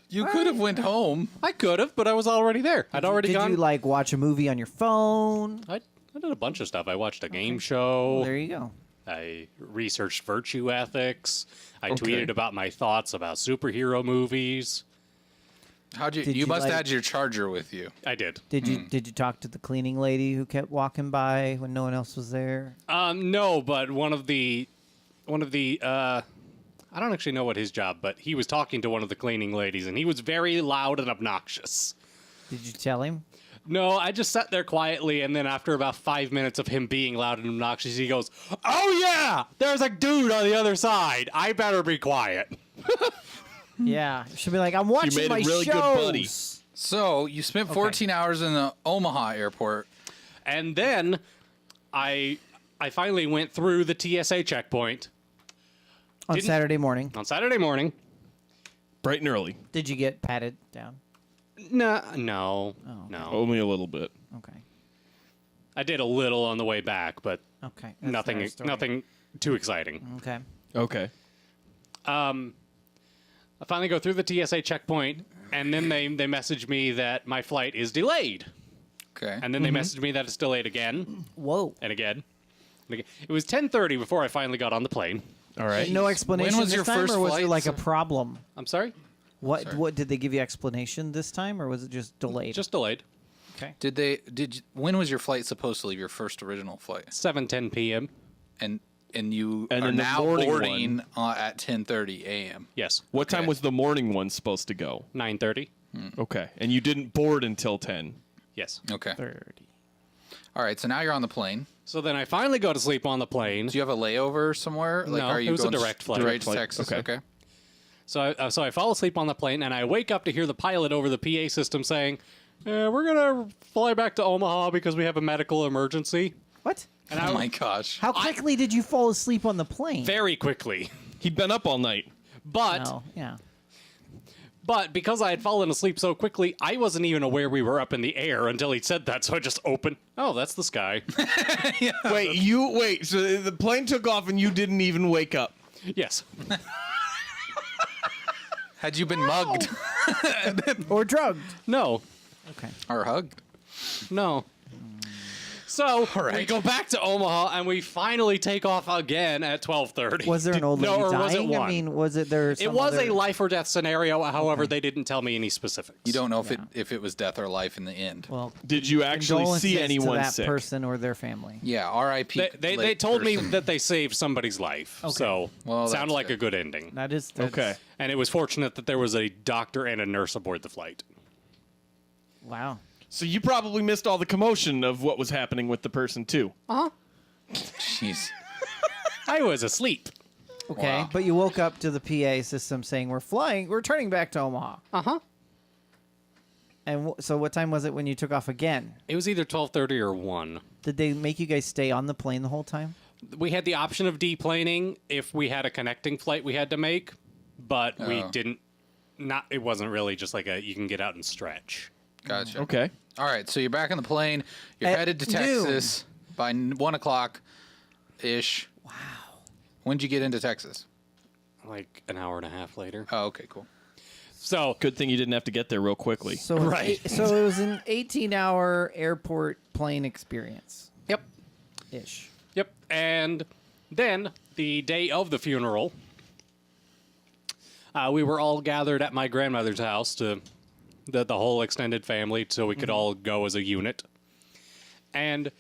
Speaker 1: You could have went home.
Speaker 4: I could have, but I was already there. I'd already
Speaker 3: Did
Speaker 4: gone.
Speaker 3: you like watch a movie on your phone?
Speaker 4: I did a bunch of stuff. I watched a game show.
Speaker 3: There you go.
Speaker 4: I researched virtue ethics. I
Speaker 2: Okay.
Speaker 4: tweeted about my thoughts about superhero movies.
Speaker 1: How'd you?
Speaker 3: Did
Speaker 1: You
Speaker 3: you,
Speaker 1: must
Speaker 3: like-
Speaker 1: have had your charger with you.
Speaker 4: I did.
Speaker 3: Did you talk to the cleaning lady who kept walking by when no one else was there?
Speaker 4: No, but one of the I don't actually know what his job, but he was talking to one of the cleaning ladies, and he was very loud and obnoxious.
Speaker 3: Did you tell him?
Speaker 4: No, I just sat there quietly, and then after about 5 minutes of him being loud and obnoxious, he goes, "Oh yeah, there's a dude on the other side. I better be quiet."
Speaker 3: Yeah. You should be like, I'm watching
Speaker 2: made a
Speaker 3: my
Speaker 2: really good
Speaker 3: shows.
Speaker 2: buddy.
Speaker 1: So you spent 14 hours in the Omaha airport.
Speaker 4: And then I finally went through the TSA checkpoint
Speaker 3: On
Speaker 4: Didn't-
Speaker 3: Saturday morning.
Speaker 4: on Saturday morning.
Speaker 2: Bright and early.
Speaker 3: Did you get patted down?
Speaker 4: No.
Speaker 2: Only a little bit.
Speaker 3: Okay.
Speaker 4: I did a little on the way back, but
Speaker 3: Okay. That's
Speaker 4: nothing
Speaker 3: their story.
Speaker 4: nothing too exciting.
Speaker 3: Okay.
Speaker 2: Okay.
Speaker 4: I finally go through the TSA checkpoint, and then they message me that my flight is delayed.
Speaker 1: Okay.
Speaker 4: And then they messaged me that it's delayed again
Speaker 3: Whoa.
Speaker 4: and again. And again. It was 10:30 before I finally got on the plane.
Speaker 2: All right.
Speaker 3: No explanation
Speaker 1: was
Speaker 3: this
Speaker 1: your
Speaker 3: time,
Speaker 1: first
Speaker 3: or was
Speaker 1: flight,
Speaker 3: there like a
Speaker 1: sir?
Speaker 3: problem?
Speaker 4: I'm sorry?
Speaker 3: What did they give you explanation this time, or was it just delayed?
Speaker 4: Just delayed.
Speaker 3: okay.
Speaker 1: When was your flight supposed to leave? Your first original flight?
Speaker 4: 7:10 p.m.
Speaker 1: And you
Speaker 2: And
Speaker 1: are
Speaker 2: then the
Speaker 1: now
Speaker 2: morning
Speaker 1: boarding at 10:30 a.m.
Speaker 4: Yes.
Speaker 2: What time
Speaker 1: Okay.
Speaker 2: was the morning one supposed to go?
Speaker 4: 9:30.
Speaker 2: Okay. And you didn't board until 10.
Speaker 4: Yes.
Speaker 1: Okay.
Speaker 3: 30.
Speaker 1: All right. So now you're on the plane.
Speaker 4: So then I finally go to sleep on the plane.
Speaker 1: Do you have a layover somewhere? Like,
Speaker 4: No,
Speaker 1: are you
Speaker 4: it was a
Speaker 1: going
Speaker 4: direct flight.
Speaker 1: Straight
Speaker 2: Direct
Speaker 1: to
Speaker 2: flight.
Speaker 1: Texas.
Speaker 2: Okay.
Speaker 1: Okay.
Speaker 4: So I fall asleep on the plane, and I wake up to hear the pilot over the PA system saying, "We're gonna fly back to Omaha because we have a medical emergency."
Speaker 3: What?
Speaker 4: And
Speaker 1: Oh my gosh.
Speaker 3: How quickly did you fall asleep on the plane?
Speaker 4: very quickly.
Speaker 2: He'd been up all night.
Speaker 4: But
Speaker 3: No. Yeah.
Speaker 4: but because I had fallen asleep so quickly, I wasn't even aware we were up in the air until he said that. So I just opened. Oh, that's the sky.
Speaker 2: Wait. So the plane took off and you didn't even wake up.
Speaker 4: Yes.
Speaker 1: Had you been mugged
Speaker 3: Or drugged.
Speaker 4: No.
Speaker 3: Okay.
Speaker 1: or hugged?
Speaker 4: No. So we
Speaker 1: right.
Speaker 4: go back to Omaha, and we finally take off again at 12:30.
Speaker 3: Was there an old lady
Speaker 4: no, or
Speaker 3: dying?
Speaker 4: was it one?
Speaker 3: I mean, was it there?
Speaker 4: It was a life or death scenario. However, they didn't tell me any specifics.
Speaker 1: You don't know if it was death or life in the end.
Speaker 3: Well,
Speaker 2: Did you actually see
Speaker 3: condolences
Speaker 2: anyone
Speaker 3: to that
Speaker 2: sick?
Speaker 3: person or their family?
Speaker 1: Yeah. R.I.P.
Speaker 4: They
Speaker 1: late
Speaker 4: told me
Speaker 1: person.
Speaker 4: that they saved somebody's life. So
Speaker 1: Well,
Speaker 4: sounded
Speaker 1: that's
Speaker 4: like
Speaker 1: good.
Speaker 4: a good ending.
Speaker 3: That's
Speaker 2: Okay.
Speaker 4: And it was fortunate that there was a doctor and a nurse aboard the flight.
Speaker 3: Wow.
Speaker 2: So you probably missed all the commotion of what was happening with the person too.
Speaker 1: Jeez.
Speaker 4: I was asleep.
Speaker 3: Okay,
Speaker 1: Wow.
Speaker 3: but you woke up to the PA system saying we're turning back to Omaha.
Speaker 4: Uh-huh.
Speaker 3: And so, what time was it when you took off again?
Speaker 4: It was either 12:30 or 1.
Speaker 3: Did they make you guys stay on the plane the whole time?
Speaker 4: We had the option of deplaning if we had a connecting flight we had to make, but we
Speaker 1: Oh.
Speaker 4: didn't. It wasn't really just like you can get out and stretch.
Speaker 1: Gotcha.
Speaker 2: Okay.
Speaker 1: All right. So you're back on the plane. You're
Speaker 3: At
Speaker 1: headed to
Speaker 3: noon.
Speaker 1: Texas by 1 o'clock. Ish. Wow. When'd you get into Texas?
Speaker 4: Like an hour and a half later.
Speaker 1: Oh, okay, cool.
Speaker 4: So
Speaker 2: Good thing you didn't have to get there real quickly.
Speaker 3: So
Speaker 4: Right.
Speaker 3: So it was an 18-hour airport plane experience
Speaker 4: yep.
Speaker 3: ish.
Speaker 4: Yep. And then the day of the funeral, we were all gathered at my grandmother's house, to the whole extended family, so we could all go as a unit. And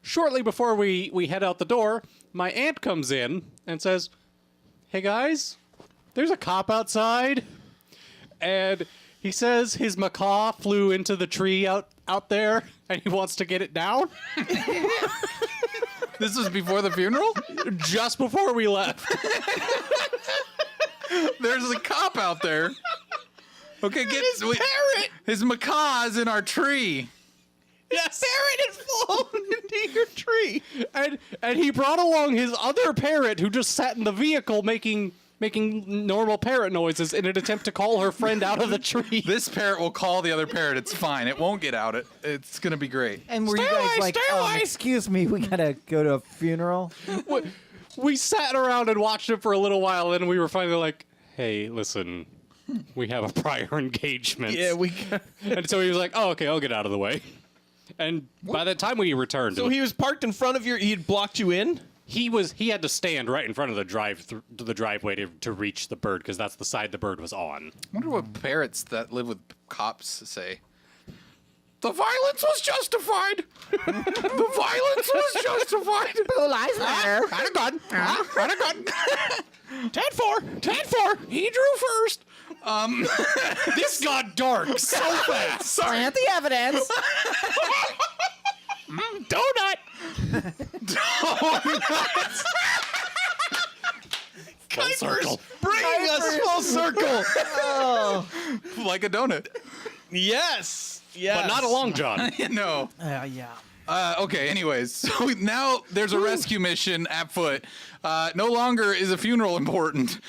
Speaker 4: shortly before we head out the door, my aunt comes in and says, "Hey guys, there's a cop outside." And he says his macaw flew into the tree out there, and he wants to get it down.
Speaker 1: This was before the funeral?
Speaker 4: Just before we left.
Speaker 1: There's a cop out there. Okay, get his parrot. His macaw's in our tree.
Speaker 4: Yes. Parrot has flown into your tree. And he brought along his other parrot who just sat in the vehicle making normal parrot noises in an attempt to call her friend out of the tree.
Speaker 1: This parrot will call the other parrot. It's fine. It won't get out. It's gonna be great.
Speaker 3: And were you
Speaker 4: Stay
Speaker 3: guys
Speaker 4: away,
Speaker 3: like,
Speaker 4: stay away.
Speaker 3: excuse me, we gotta go to a funeral?
Speaker 4: We sat around and watched it for a little while, and we were finally like, "Hey, listen, we have a prior engagement."
Speaker 2: Yeah, we.
Speaker 4: And so he was like, "Oh, okay, I'll get out of the way." And by the time we returned,
Speaker 2: So he was parked in front of your. He'd blocked you in.
Speaker 4: he had to stand right in front of the driveway to reach the bird, because that's the side the bird was on.
Speaker 1: I wonder what parrots that live with cops say. The violence was justified. The violence was justified.
Speaker 3: Blue lives matter.
Speaker 1: Had a gun. Had a gun.
Speaker 2: 10-4.
Speaker 1: 10-4. He drew first.
Speaker 4: This got dark so fast.
Speaker 3: Plant the evidence.
Speaker 2: Donut.
Speaker 4: Full circle.
Speaker 2: Bringing us full circle.
Speaker 1: Like a donut.
Speaker 2: Yes. Yes.
Speaker 4: But not a long john.
Speaker 1: No.
Speaker 3: Yeah.
Speaker 1: Okay, anyways, so now there's a rescue mission at foot. No longer is a funeral important.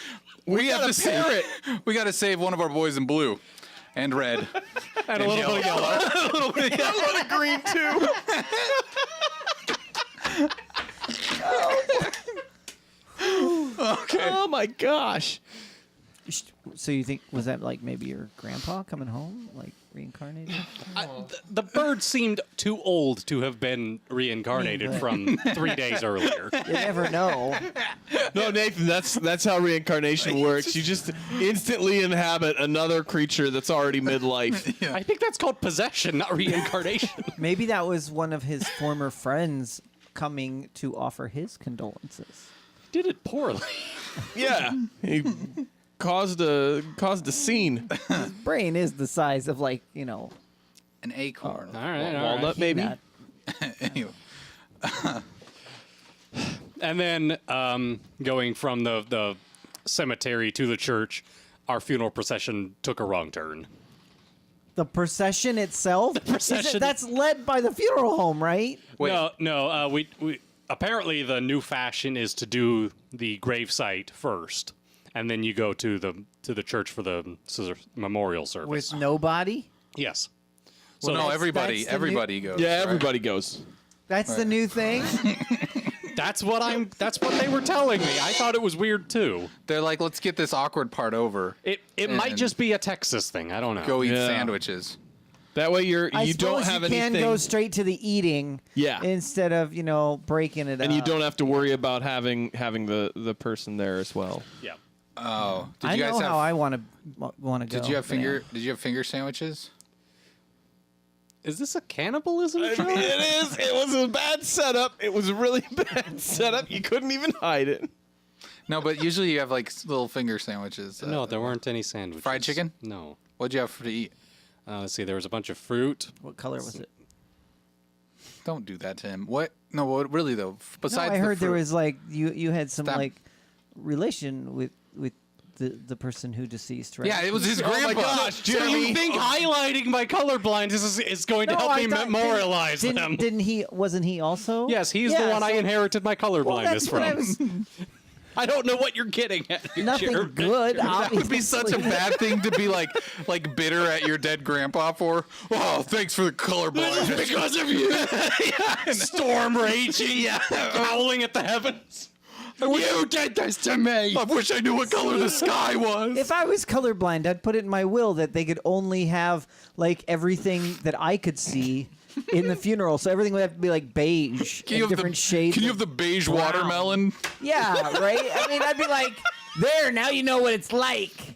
Speaker 1: We
Speaker 2: got
Speaker 1: have
Speaker 2: a
Speaker 1: to
Speaker 2: parrot.
Speaker 1: we got to save one of our boys in blue and red.
Speaker 4: And a little bit of yellow.
Speaker 1: A little bit of yellow.
Speaker 2: I want a green too.
Speaker 1: Okay.
Speaker 2: Oh my gosh.
Speaker 3: So you think, was that like maybe your grandpa coming home, like reincarnated?
Speaker 4: The bird seemed too old to have been reincarnated from 3 days earlier.
Speaker 3: You never know.
Speaker 2: No, Nathan, that's how reincarnation works. You just instantly inhabit another creature that's already midlife.
Speaker 4: I think that's called possession, not reincarnation.
Speaker 3: Maybe that was one of his former friends coming to offer his condolences.
Speaker 4: Did it poorly.
Speaker 2: Yeah. He caused a scene.
Speaker 3: Brain is the size of, like, you know,
Speaker 1: An acorn.
Speaker 4: All right, all
Speaker 2: Walnut,
Speaker 4: right.
Speaker 2: maybe.
Speaker 3: peanut.
Speaker 1: Anyway.
Speaker 4: And then going from the cemetery to the church, our funeral procession took a wrong turn.
Speaker 3: The procession itself?
Speaker 4: procession.
Speaker 3: That's led by the funeral home, right?
Speaker 1: Wait.
Speaker 4: No. We apparently the new fashion is to do the gravesite first, and then you go to the church for the memorial service.
Speaker 3: With nobody?
Speaker 4: Yes.
Speaker 1: Well, no,
Speaker 3: that's-
Speaker 1: everybody
Speaker 3: that's the
Speaker 1: everybody goes.
Speaker 2: Yeah,
Speaker 1: right?
Speaker 2: everybody goes.
Speaker 3: That's the new thing?
Speaker 4: That's what they were telling me. I thought it was weird too.
Speaker 1: They're like, let's get this awkward part over.
Speaker 4: It might
Speaker 1: And-
Speaker 4: just be a Texas thing. I don't know.
Speaker 1: Go eat
Speaker 2: Yeah.
Speaker 1: sandwiches.
Speaker 2: That way
Speaker 3: I
Speaker 2: you don't
Speaker 3: suppose
Speaker 2: have
Speaker 3: you can
Speaker 2: anything.
Speaker 3: go straight to the eating
Speaker 2: Yeah.
Speaker 3: instead of, you know, breaking it up.
Speaker 2: And you don't have to worry about having the person there as well.
Speaker 4: Yeah.
Speaker 1: Oh, did
Speaker 3: I
Speaker 1: you guys
Speaker 3: know
Speaker 1: have?
Speaker 3: how I want to go.
Speaker 1: Did you have finger? Did you have finger sandwiches?
Speaker 4: Is this a cannibalism joke?
Speaker 2: It is. It was a bad setup. It was a really bad setup. You couldn't even hide it.
Speaker 1: No, but usually you have like little finger sandwiches.
Speaker 4: No, there weren't any sandwiches.
Speaker 1: Fried chicken?
Speaker 4: No.
Speaker 1: What'd you have to eat?
Speaker 4: Let's see. There was a bunch of fruit.
Speaker 3: What color was it?
Speaker 1: Don't do that to him. What? No, what really though?
Speaker 3: No,
Speaker 1: Besides,
Speaker 3: I heard
Speaker 1: the
Speaker 3: there
Speaker 1: fruit.
Speaker 3: was like you had some
Speaker 1: Stop.
Speaker 3: like relation with the person who deceased, right?
Speaker 1: Yeah, it was his
Speaker 2: Oh my
Speaker 1: grandpa.
Speaker 2: gosh,
Speaker 4: So
Speaker 2: Jeremy.
Speaker 4: you think highlighting my colorblindness is going to
Speaker 3: No,
Speaker 4: help
Speaker 3: I
Speaker 4: me
Speaker 3: thought-
Speaker 4: memorialize
Speaker 3: didn't,
Speaker 4: them?
Speaker 3: Didn't he? Wasn't he also?
Speaker 4: Yes, he's the
Speaker 3: Yeah,
Speaker 4: one I
Speaker 3: so-
Speaker 4: inherited my
Speaker 3: Well,
Speaker 4: colorblindness
Speaker 3: that's what I
Speaker 4: from.
Speaker 3: was.
Speaker 4: I don't know what you're getting at. here,
Speaker 3: Nothing
Speaker 4: Jared.
Speaker 3: good.
Speaker 1: That would be such a bad thing to be like bitter at your dead grandpa for. Oh, thanks for the colorblind.
Speaker 4: Because of you. Storm raging, howling at the heavens. You did this to me.
Speaker 1: I wish I knew what color the sky was.
Speaker 3: If I was colorblind, I'd put it in my will that they could only have like everything that I could see in the funeral. So everything would have to be like beige and different shades.
Speaker 1: Can you
Speaker 3: of
Speaker 1: have the beige
Speaker 3: brown.
Speaker 1: watermelon?
Speaker 3: Yeah, right? I mean, I'd be like, there, now you know what it's like.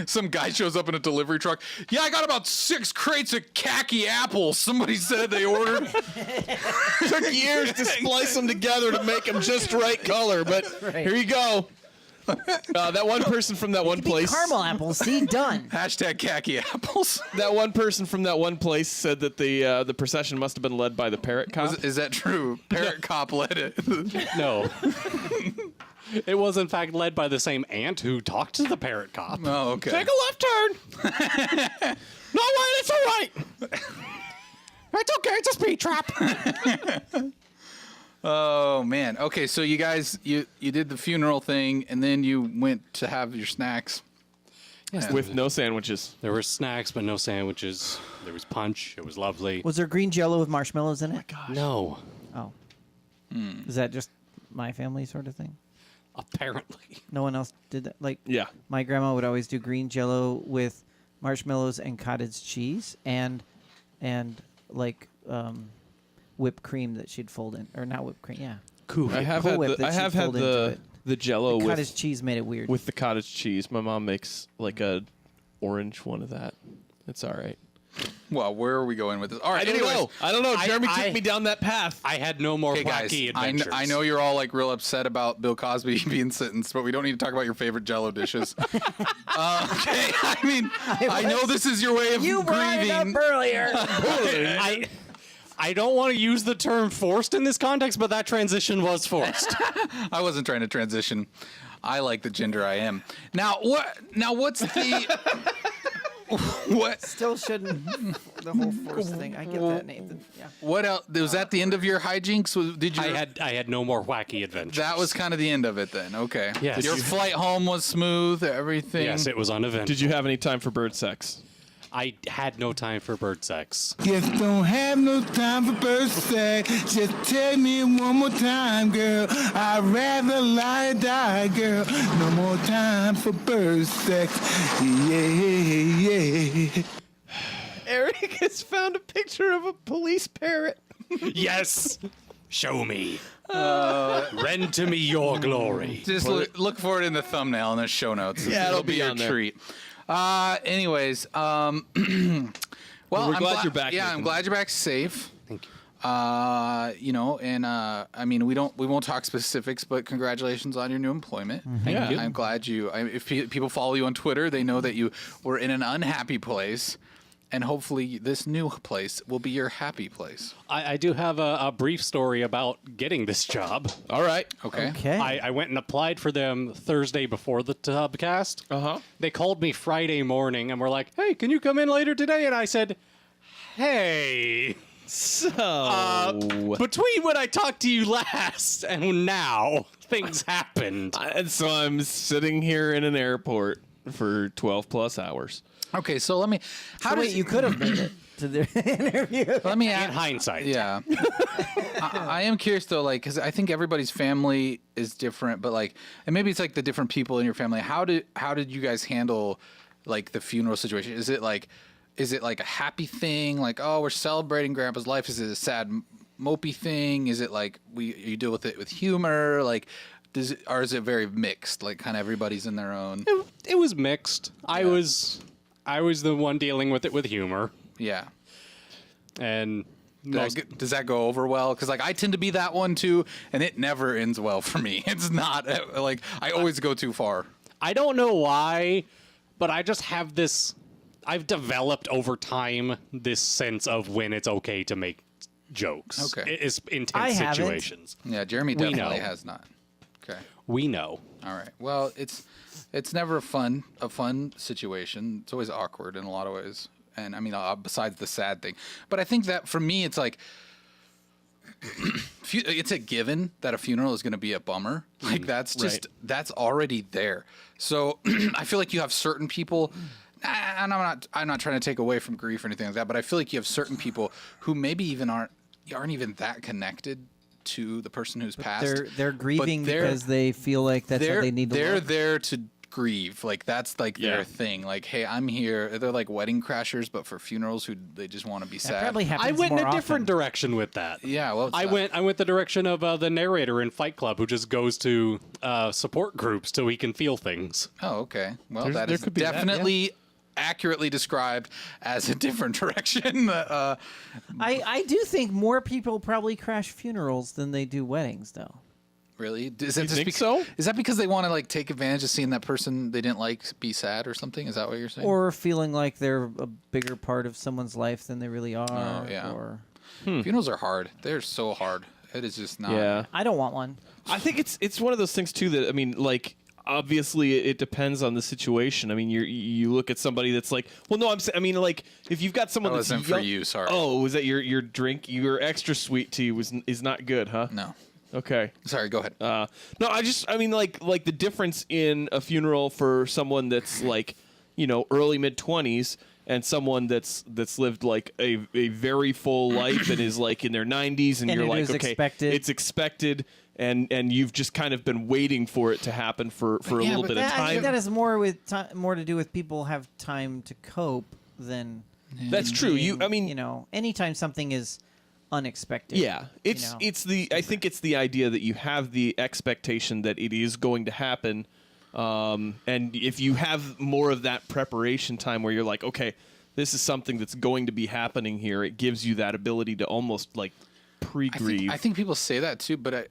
Speaker 1: Some guy shows up in a delivery truck. Yeah, I got about 6 crates of khaki apples. Somebody said they ordered.
Speaker 2: Took years to splice them together to make them just right color, but here you go. That one person from that one place.
Speaker 3: Caramel apples, see, done.
Speaker 1: Hashtag khaki apples.
Speaker 2: That one person from that one place said that the procession must have been led by the parrot cop.
Speaker 1: Is that true? Parrot cop led it.
Speaker 4: No. It was, in fact, led by the same aunt who talked to the parrot cop.
Speaker 1: Oh, okay.
Speaker 2: Take a left turn. No, wait, it's all right. It's okay. It's a speed trap.
Speaker 1: Oh man. Okay, so you guys, you did the funeral thing, and then you went to have your snacks.
Speaker 4: Yes,
Speaker 2: With no sandwiches.
Speaker 4: there were snacks, but no sandwiches. There was punch. It was lovely.
Speaker 3: Was there green jello with marshmallows in it?
Speaker 4: No,
Speaker 3: Oh. Is that just my family sort of thing?
Speaker 4: apparently.
Speaker 3: No one else did that? Like,
Speaker 2: Yeah.
Speaker 3: my grandma would always do green jello with marshmallows and cottage cheese and like whipped cream that she'd fold in, or not whipped cream, yeah.
Speaker 4: Cool.
Speaker 2: I have
Speaker 3: Cool
Speaker 2: had
Speaker 3: Whip
Speaker 2: the,
Speaker 3: that
Speaker 2: I
Speaker 3: she'd
Speaker 2: have had
Speaker 3: fold into
Speaker 2: the
Speaker 3: it.
Speaker 2: the Jello
Speaker 3: Cottage
Speaker 2: with
Speaker 3: cheese made it weird.
Speaker 2: the cottage cheese. My mom makes like a orange one of that. It's all right.
Speaker 1: Well, where are we going with this? All right.
Speaker 2: I don't know. Jeremy
Speaker 4: I-
Speaker 2: took me down that path.
Speaker 4: I had no more
Speaker 1: Okay, guys.
Speaker 4: wacky
Speaker 1: I
Speaker 4: adventures.
Speaker 1: know you're all like real upset about Bill Cosby being sentenced, but we don't need to talk about your favorite Jello dishes. Okay. I mean, I know this is your way of
Speaker 3: You brought it up
Speaker 1: grieving.
Speaker 3: earlier.
Speaker 4: I don't want to use the term forced in this context, but that transition was forced.
Speaker 1: I wasn't trying to transition. I like the gender I am. Now what? Now what's the? What?
Speaker 3: Still shouldn't. The whole force thing. I get that, Nathan. Yeah.
Speaker 1: What else? Was that the end of your hijinks? Did you?
Speaker 4: I had no more wacky adventures.
Speaker 1: That was kind of the end of it then. Okay.
Speaker 4: Yes.
Speaker 1: Your
Speaker 4: Did you-
Speaker 1: flight home was smooth. Everything.
Speaker 4: Yes, it was uneventful.
Speaker 2: Did you have any time for bird sex?
Speaker 4: I had no time for bird sex.
Speaker 6: Just don't have no time for bird sex. Just tell me one more time, girl. I'd rather lie or die, girl. No more time for bird sex. Yeah.
Speaker 2: Eric has found a picture of a police parrot.
Speaker 4: Yes. Show me. Rend to me your glory.
Speaker 1: Just look for it in the thumbnail in the show notes.
Speaker 2: Yeah, it'll be
Speaker 1: your
Speaker 2: on there.
Speaker 1: treat. Anyways, well,
Speaker 2: we're
Speaker 1: I'm
Speaker 2: glad you're back,
Speaker 1: Yeah,
Speaker 2: Nathan.
Speaker 1: I'm glad you're back safe.
Speaker 4: Thank you.
Speaker 1: You know, and I mean, we won't talk specifics, but congratulations on your new employment.
Speaker 2: Thank you.
Speaker 1: I'm glad if people follow you on Twitter, they know that you were in an unhappy place. And hopefully this new place will be your happy place.
Speaker 4: I do have a brief story about getting this job.
Speaker 2: All right.
Speaker 1: Okay.
Speaker 3: Okay.
Speaker 4: I went and applied for them Thursday before the TUBCAST.
Speaker 2: Uh-huh.
Speaker 4: They called me Friday morning and were like, hey, can you come in later today? And I said, hey,
Speaker 2: So,
Speaker 4: between when I talked to you last and now, things happened.
Speaker 2: and so I'm sitting here in an airport for 12 plus hours.
Speaker 1: Okay. So let me. How
Speaker 3: Wait,
Speaker 1: does
Speaker 3: you could have made it to the interview.
Speaker 1: Let me
Speaker 4: In
Speaker 1: ask.
Speaker 4: hindsight.
Speaker 1: Yeah. I am curious though, like, because I think everybody's family is different, but like, and maybe it's like the different people in your family. How did you guys handle like the funeral situation? Is it like a happy thing? Like, oh, we're celebrating Grandpa's life. Is it a sad, mopey thing? Is it like you deal with it with humor? Like, or is it very mixed? Like, kind of everybody's in their own.
Speaker 4: It was mixed. I was the one dealing with it with humor.
Speaker 1: Yeah.
Speaker 4: And most,
Speaker 1: Does that go over well? Because like I tend to be that one too, and it never ends well for me. It's not like I always go too far.
Speaker 4: I don't know why, but I just have this. I've developed over time this sense of when it's okay to make jokes.
Speaker 1: Okay.
Speaker 4: It's intense
Speaker 3: I haven't.
Speaker 4: situations.
Speaker 1: Yeah, Jeremy
Speaker 4: We
Speaker 1: definitely
Speaker 4: know.
Speaker 1: has not. Okay.
Speaker 4: We know.
Speaker 1: All right. Well, it's never a fun situation. It's always awkward in a lot of ways. And I mean, besides the sad thing, but I think that for me, it's like it's a given that a funeral is going to be a bummer. Like that's just that's already there. So I feel like you have certain people, and I'm not trying to take away from grief or anything like that, but I feel like you have certain people who maybe even aren't even that connected to the person who's passed.
Speaker 3: They're grieving because they feel like that's how they need to
Speaker 1: They're
Speaker 3: look.
Speaker 1: there to grieve. Like that's like their thing. Like, hey, I'm here. They're like wedding crashers, but for funerals who they just want to be
Speaker 3: That
Speaker 1: sad.
Speaker 3: probably happens
Speaker 4: I went in
Speaker 3: more
Speaker 4: a different
Speaker 3: often.
Speaker 4: direction with that.
Speaker 1: Yeah, well,
Speaker 4: I went the direction of the narrator in Fight Club, who just goes to support groups so he can feel things.
Speaker 1: Oh, okay. Well,
Speaker 2: There
Speaker 1: that is
Speaker 2: could be that,
Speaker 1: definitely accurately described as a different direction.
Speaker 3: I do think more people probably crash funerals than they do weddings, though.
Speaker 1: Really? Is that
Speaker 2: You think so?
Speaker 1: Is that because they want to like take advantage of seeing that person they didn't like be sad or something? Is that what you're saying?
Speaker 3: Or feeling like they're a bigger part of someone's life than they really are.
Speaker 1: Oh, yeah.
Speaker 3: Or
Speaker 1: Funerals are hard. They're so hard. It is just not.
Speaker 2: Yeah.
Speaker 3: I don't want one.
Speaker 2: I think it's one of those things too that I mean, like obviously it depends on the situation. I mean, you look at somebody that's like, well, no, I mean, like if you've got someone
Speaker 1: That
Speaker 2: that's
Speaker 1: wasn't for
Speaker 2: young-
Speaker 1: you. Sorry.
Speaker 2: Oh, was that your drink? Your extra sweet tea is not good, huh?
Speaker 1: No.
Speaker 2: Okay.
Speaker 1: Sorry. Go ahead.
Speaker 2: No, I mean, like the difference in a funeral for someone that's like, early mid-20s and someone that's lived like a very full life and is like in their 90s and
Speaker 3: And
Speaker 2: you're
Speaker 3: it
Speaker 2: like,
Speaker 3: is
Speaker 2: okay,
Speaker 3: expected.
Speaker 2: it's expected and you've just kind of been waiting for it to happen for a little
Speaker 1: but
Speaker 2: bit of
Speaker 3: I
Speaker 2: time.
Speaker 3: think that has more to do with people have time to cope than
Speaker 2: That's true.
Speaker 3: being, anytime something is unexpected.
Speaker 2: Yeah,
Speaker 3: you
Speaker 2: it's
Speaker 3: know.
Speaker 2: I think it's the idea that you have the expectation that it is going to happen, and if you have more of that preparation time where you're like, okay, this is something that's going to be happening here, it gives you that ability to almost like pre-grieve.
Speaker 1: I think people say that too, but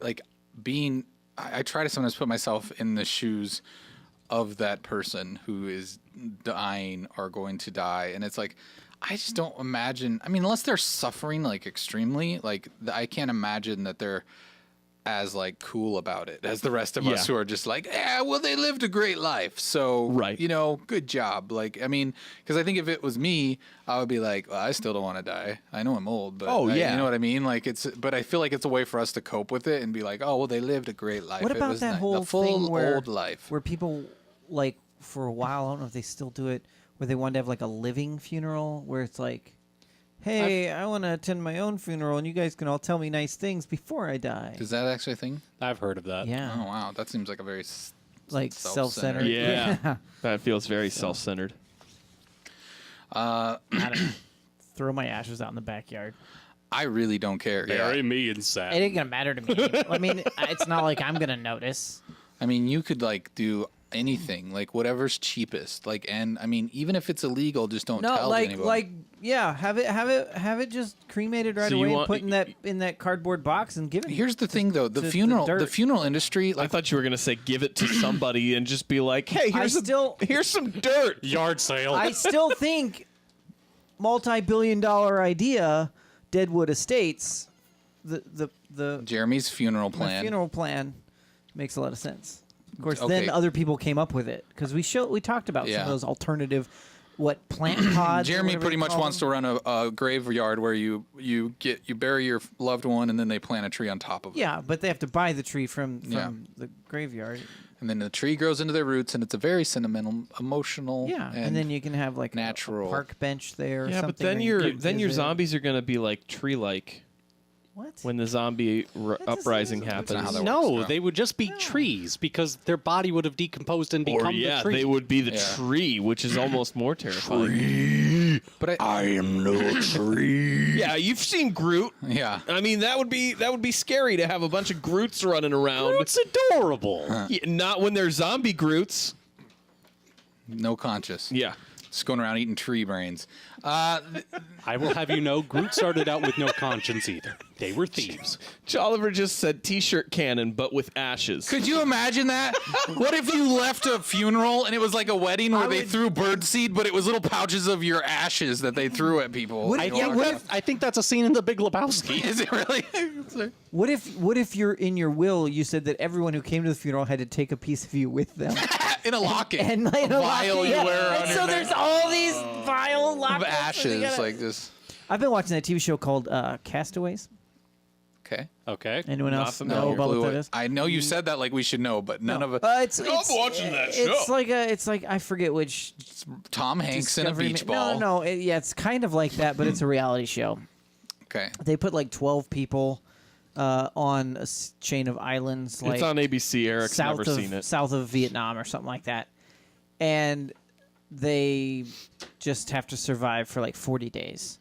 Speaker 1: I try to sometimes put myself in the shoes of that person who is dying or going to die, and it's like I just don't imagine. I mean, unless they're suffering like extremely, like I can't imagine that they're as like cool about it as the rest of us
Speaker 2: Yeah.
Speaker 1: who are just like, yeah, well, they lived a great life, so
Speaker 2: Right.
Speaker 1: good job. Like, I mean, because I think if it was me, I would be like, well, I still don't want to die. I know I'm old, but
Speaker 2: Oh, yeah.
Speaker 1: you know what I mean. Like but I feel like it's a way for us to cope with it and be like, oh, well, they lived a great life.
Speaker 3: What
Speaker 1: It
Speaker 3: about
Speaker 1: was
Speaker 3: that
Speaker 1: the
Speaker 3: whole
Speaker 1: full
Speaker 3: thing where
Speaker 1: old life?
Speaker 3: where people like for a while, I don't know if they still do it, where they wanted to have like a living funeral, where it's like, hey, I want to attend my own funeral, and you guys can all tell me nice things before I die.
Speaker 1: Is that actually a thing?
Speaker 4: I've heard of that.
Speaker 3: Yeah,
Speaker 1: Oh wow, that seems like a very
Speaker 3: like
Speaker 1: self-centered.
Speaker 3: self-centered.
Speaker 2: yeah, that feels very self-centered.
Speaker 3: I don't know. Throw my ashes out in the backyard.
Speaker 1: I really don't care.
Speaker 4: Bury
Speaker 1: Yeah.
Speaker 4: me in
Speaker 3: It
Speaker 4: sad.
Speaker 3: ain't gonna matter to me. I mean, it's not like I'm gonna notice.
Speaker 1: I mean, you could like do anything, like whatever's cheapest. Like, and I mean, even if it's illegal, just don't
Speaker 3: No,
Speaker 1: tell anybody.
Speaker 3: yeah, have it just cremated right
Speaker 2: So you
Speaker 3: away and
Speaker 2: want-
Speaker 3: put in that cardboard box and give it.
Speaker 1: Here's the thing, though:
Speaker 3: to
Speaker 1: the
Speaker 3: the
Speaker 1: funeral
Speaker 3: dirt.
Speaker 1: industry,
Speaker 2: I
Speaker 1: like,
Speaker 2: thought you were gonna say give it to somebody and just be like, hey, here's some dirt.
Speaker 4: Yard sale.
Speaker 3: I still think multi-billion-dollar idea, Deadwood Estates, the
Speaker 1: Jeremy's funeral
Speaker 3: my
Speaker 1: plan.
Speaker 3: funeral plan makes a lot of sense. Of course,
Speaker 1: Okay.
Speaker 3: then other people came up with it because we talked about some
Speaker 1: Yeah.
Speaker 3: of those alternative plant pods. or
Speaker 1: Jeremy
Speaker 3: whatever
Speaker 1: pretty
Speaker 3: you
Speaker 1: much
Speaker 3: call
Speaker 1: wants to
Speaker 3: them.
Speaker 1: run a graveyard where you bury your loved one and then they plant a tree on top of it.
Speaker 3: Yeah, but they have to buy the tree from
Speaker 1: Yeah.
Speaker 3: the graveyard.
Speaker 1: And then the tree grows into their roots and it's a very sentimental, emotional.
Speaker 3: Yeah, and then you can have like
Speaker 1: natural.
Speaker 3: a park bench there. Or
Speaker 2: Yeah,
Speaker 3: something
Speaker 2: but then
Speaker 3: where you
Speaker 2: your
Speaker 3: visit.
Speaker 2: zombies are gonna be like tree-like
Speaker 3: What?
Speaker 2: when the zombie uprising
Speaker 3: doesn't-
Speaker 2: happens.
Speaker 1: not how that
Speaker 4: no,
Speaker 1: works, no.
Speaker 4: they would just be trees because their body would have decomposed and become
Speaker 2: Or yeah,
Speaker 4: the tree.
Speaker 2: they would be the
Speaker 1: Yeah.
Speaker 2: tree, which is almost more terrifying.
Speaker 1: But I
Speaker 5: am no tree.
Speaker 2: Yeah, you've seen Groot.
Speaker 1: yeah.
Speaker 2: I mean, that would be scary to have a bunch of Groots running around.
Speaker 4: It's adorable.
Speaker 2: Yeah, not when they're zombie Groots.
Speaker 1: No conscious.
Speaker 2: Yeah.
Speaker 1: Just going around eating tree brains.
Speaker 4: I will have you know, Groot started out with no conscience either. They were thieves.
Speaker 2: Oliver just said T-shirt cannon, but with ashes.
Speaker 1: Could you imagine that? What if you left a funeral and it was like a wedding where they threw birdseed, but it was little pouches of your ashes that they threw at people?
Speaker 4: I think that's a scene in The Big Lebowski.
Speaker 1: Is it really?
Speaker 3: What if you're in your will you said that everyone who came to the funeral had to take a piece of you with them?
Speaker 1: In a locket.
Speaker 3: and like,
Speaker 1: a vial you wear
Speaker 3: and
Speaker 1: on
Speaker 3: so
Speaker 1: your
Speaker 3: there's
Speaker 1: neck
Speaker 3: all these vile
Speaker 1: of
Speaker 3: lockets.
Speaker 1: ashes, like this.
Speaker 3: I've been watching that TV show called Castaways.
Speaker 1: Okay.
Speaker 4: Okay.
Speaker 3: Anyone
Speaker 2: Not
Speaker 3: else
Speaker 2: familiar.
Speaker 3: know about
Speaker 1: Blew
Speaker 3: what
Speaker 1: it.
Speaker 3: that is?
Speaker 1: I know you said that like we should know, but none of it.
Speaker 3: It's
Speaker 2: watching that
Speaker 3: It's
Speaker 2: show.
Speaker 3: like I forget which
Speaker 1: Tom Hanks in a
Speaker 3: Discovery
Speaker 1: beach
Speaker 3: Ma-
Speaker 1: ball.
Speaker 3: No, yeah, it's kind of like that, but it's a reality show.
Speaker 1: Okay.
Speaker 3: They put like 12 people on a chain of islands, like
Speaker 2: It's on ABC. Eric's never seen it.
Speaker 3: south of Vietnam or something like that, and they just have to survive for like 40 days.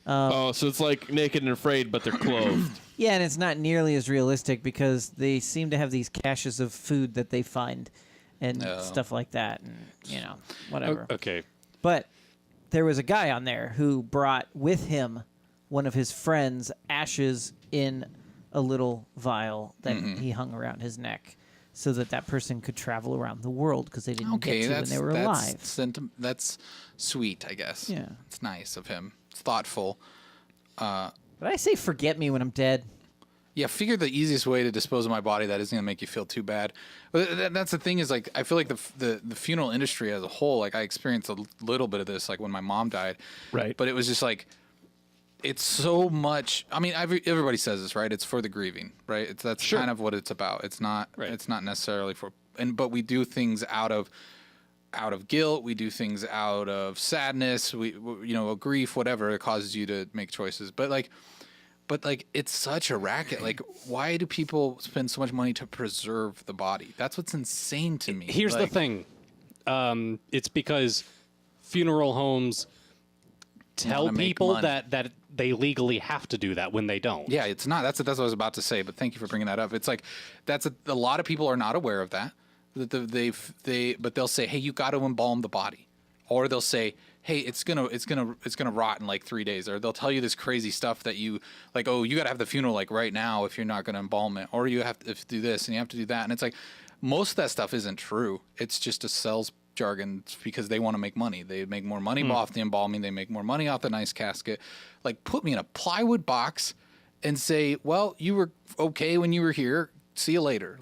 Speaker 2: Oh, so it's like Naked and Afraid, but they're clothed.
Speaker 3: Yeah, and it's not nearly as realistic because they seem to have these caches of food that they find and stuff like that, and whatever.
Speaker 4: Okay.
Speaker 3: But there was a guy on there who brought with him one of his friends' ashes in a little vial that he hung around his neck so that person could travel around the world because they didn't
Speaker 1: Okay,
Speaker 3: get to when they were alive.
Speaker 1: That's sweet, I guess.
Speaker 3: Yeah.
Speaker 1: It's nice of him. It's thoughtful.
Speaker 3: But I say forget me when I'm dead.
Speaker 1: Yeah, figure the easiest way to dispose of my body that isn't gonna make you feel too bad. But that's the thing is like I feel like the funeral industry as a whole, like I experienced a little bit of this like when my mom died.
Speaker 2: Right.
Speaker 1: But it was just like it's so much. I mean, everybody says this, right? It's for the grieving, right? That's kind of what it's about. It's not.
Speaker 4: Right.
Speaker 1: It's not necessarily for. But we do things out of guilt. We do things out of sadness. We grief, whatever. It causes you to make choices. But it's such a racket. Like, why do people spend so much money to preserve the body? That's what's insane to me.
Speaker 4: Here's the thing. It's because funeral homes tell
Speaker 1: Wanna make
Speaker 4: people
Speaker 1: money.
Speaker 4: that they legally have to do that when they don't.
Speaker 1: Yeah, it's not. That's what I was about to say. But thank you for bringing that up. It's like a lot of people are not aware of that. But they'll say, hey, you got to embalm the body, or they'll say, hey, it's gonna rot in like 3 days, or they'll tell you this crazy stuff that you like. Oh, you got to have the funeral like right now if you're not gonna embalm it, or you have to do this and you have to do that. And it's like most of that stuff isn't true. It's just a sales jargon because they want to make money. They make more money off the embalming. They make more money off the nice casket. Like put me in a plywood box and say, well, you were okay when you were here. See you later.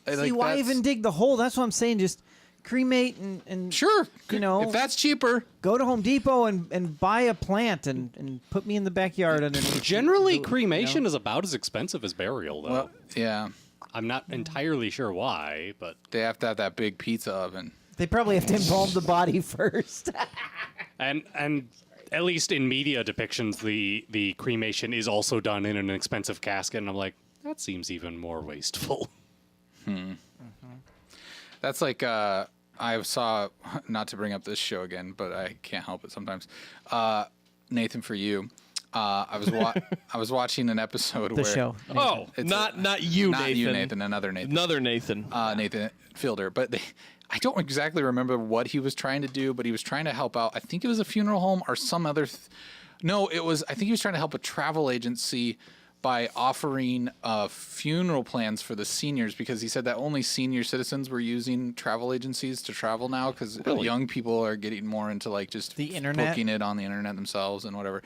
Speaker 3: See, why even dig the hole? That's what I'm saying. Just cremate and
Speaker 1: sure,
Speaker 3: if
Speaker 1: that's cheaper.
Speaker 3: go to Home Depot and buy a plant and put me in the backyard. And
Speaker 4: Generally, cremation is about as expensive as burial, though.
Speaker 1: Well, yeah,
Speaker 4: I'm not entirely sure why, but
Speaker 1: they have to have that big pizza oven.
Speaker 3: they probably have to embalm the body first.
Speaker 4: and at least in media depictions, the cremation is also done in an expensive casket, and I'm like, that seems even more wasteful.
Speaker 1: That's like I saw, not to bring up this show again, but I can't help it sometimes. Nathan, for you, I was watching an episode
Speaker 3: The
Speaker 1: where
Speaker 3: show.
Speaker 2: Oh,
Speaker 1: It's
Speaker 2: not you,
Speaker 1: not
Speaker 2: Nathan.
Speaker 1: you, Nathan, another Nathan.
Speaker 2: Another Nathan.
Speaker 1: Nathan Fielder, but I don't exactly remember what he was trying to do, but he was trying to help out. I think it was a funeral home or some other. No, it was. I think he was trying to help a travel agency by offering funeral plans for the seniors because he said that only senior citizens were using travel agencies to travel now because young people are getting more into like just
Speaker 3: The internet?
Speaker 1: booking it on the internet themselves and whatever.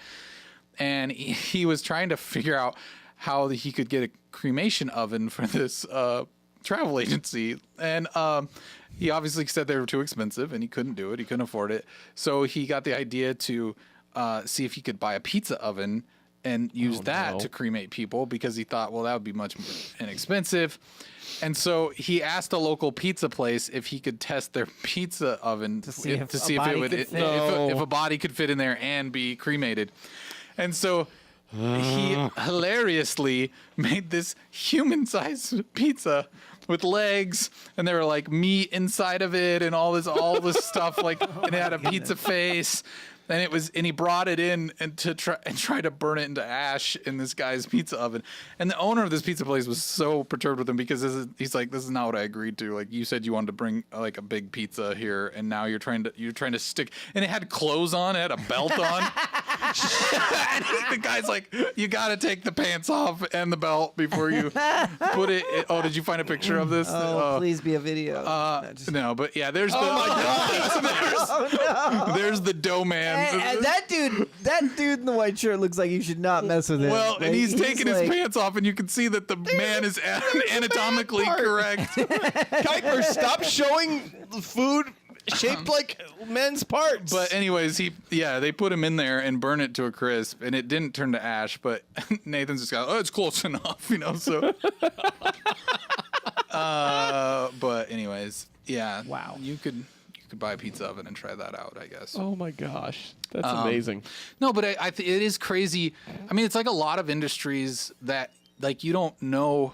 Speaker 1: And he was trying to figure out how he could get a cremation oven for this travel agency. And he obviously said they were too expensive and he couldn't do it. He couldn't afford it. So he got the idea to see if he could buy a pizza oven and use that to cremate people because he thought, well, that would be much more inexpensive. And so he asked a local pizza place if he could test their pizza oven to
Speaker 3: see if
Speaker 1: if
Speaker 3: a
Speaker 1: it
Speaker 3: body
Speaker 1: would
Speaker 3: could fit.
Speaker 1: if a body could fit in there and be cremated. And so he hilariously made this human-sized pizza with legs, and there were like meat inside of it, and all this stuff, like, and it had a pizza face. And he brought it in and try to burn it into ash in this guy's pizza oven. And the owner of this pizza place was so perturbed with him because he's like, this is not what I agreed to. Like, you said you wanted to bring like a big pizza here, and now you're trying to stick. And it had clothes on, it had a belt on. And the guy's like, you got to take the pants off and the belt before you put it. Oh, did you find a picture of this?
Speaker 3: Please be a video.
Speaker 1: No, but yeah, there's there's the dough man.
Speaker 3: And that dude in the white shirt looks like you should not mess with him.
Speaker 1: Well, and he's taking his
Speaker 3: like-
Speaker 1: pants off, and you can see that the man is anatomically correct.
Speaker 2: Kuiper, stop showing the food shaped like men's parts.
Speaker 1: But anyways, they put him in there and burn it to a crisp, and it didn't turn to ash. But Nathan's just got, it's close enough, So, but anyways, yeah.
Speaker 3: Wow.
Speaker 1: You could buy a pizza oven and try that out, I guess.
Speaker 2: oh my gosh, that's amazing.
Speaker 1: No, but it is crazy. I mean, it's like a lot of industries that like you don't know.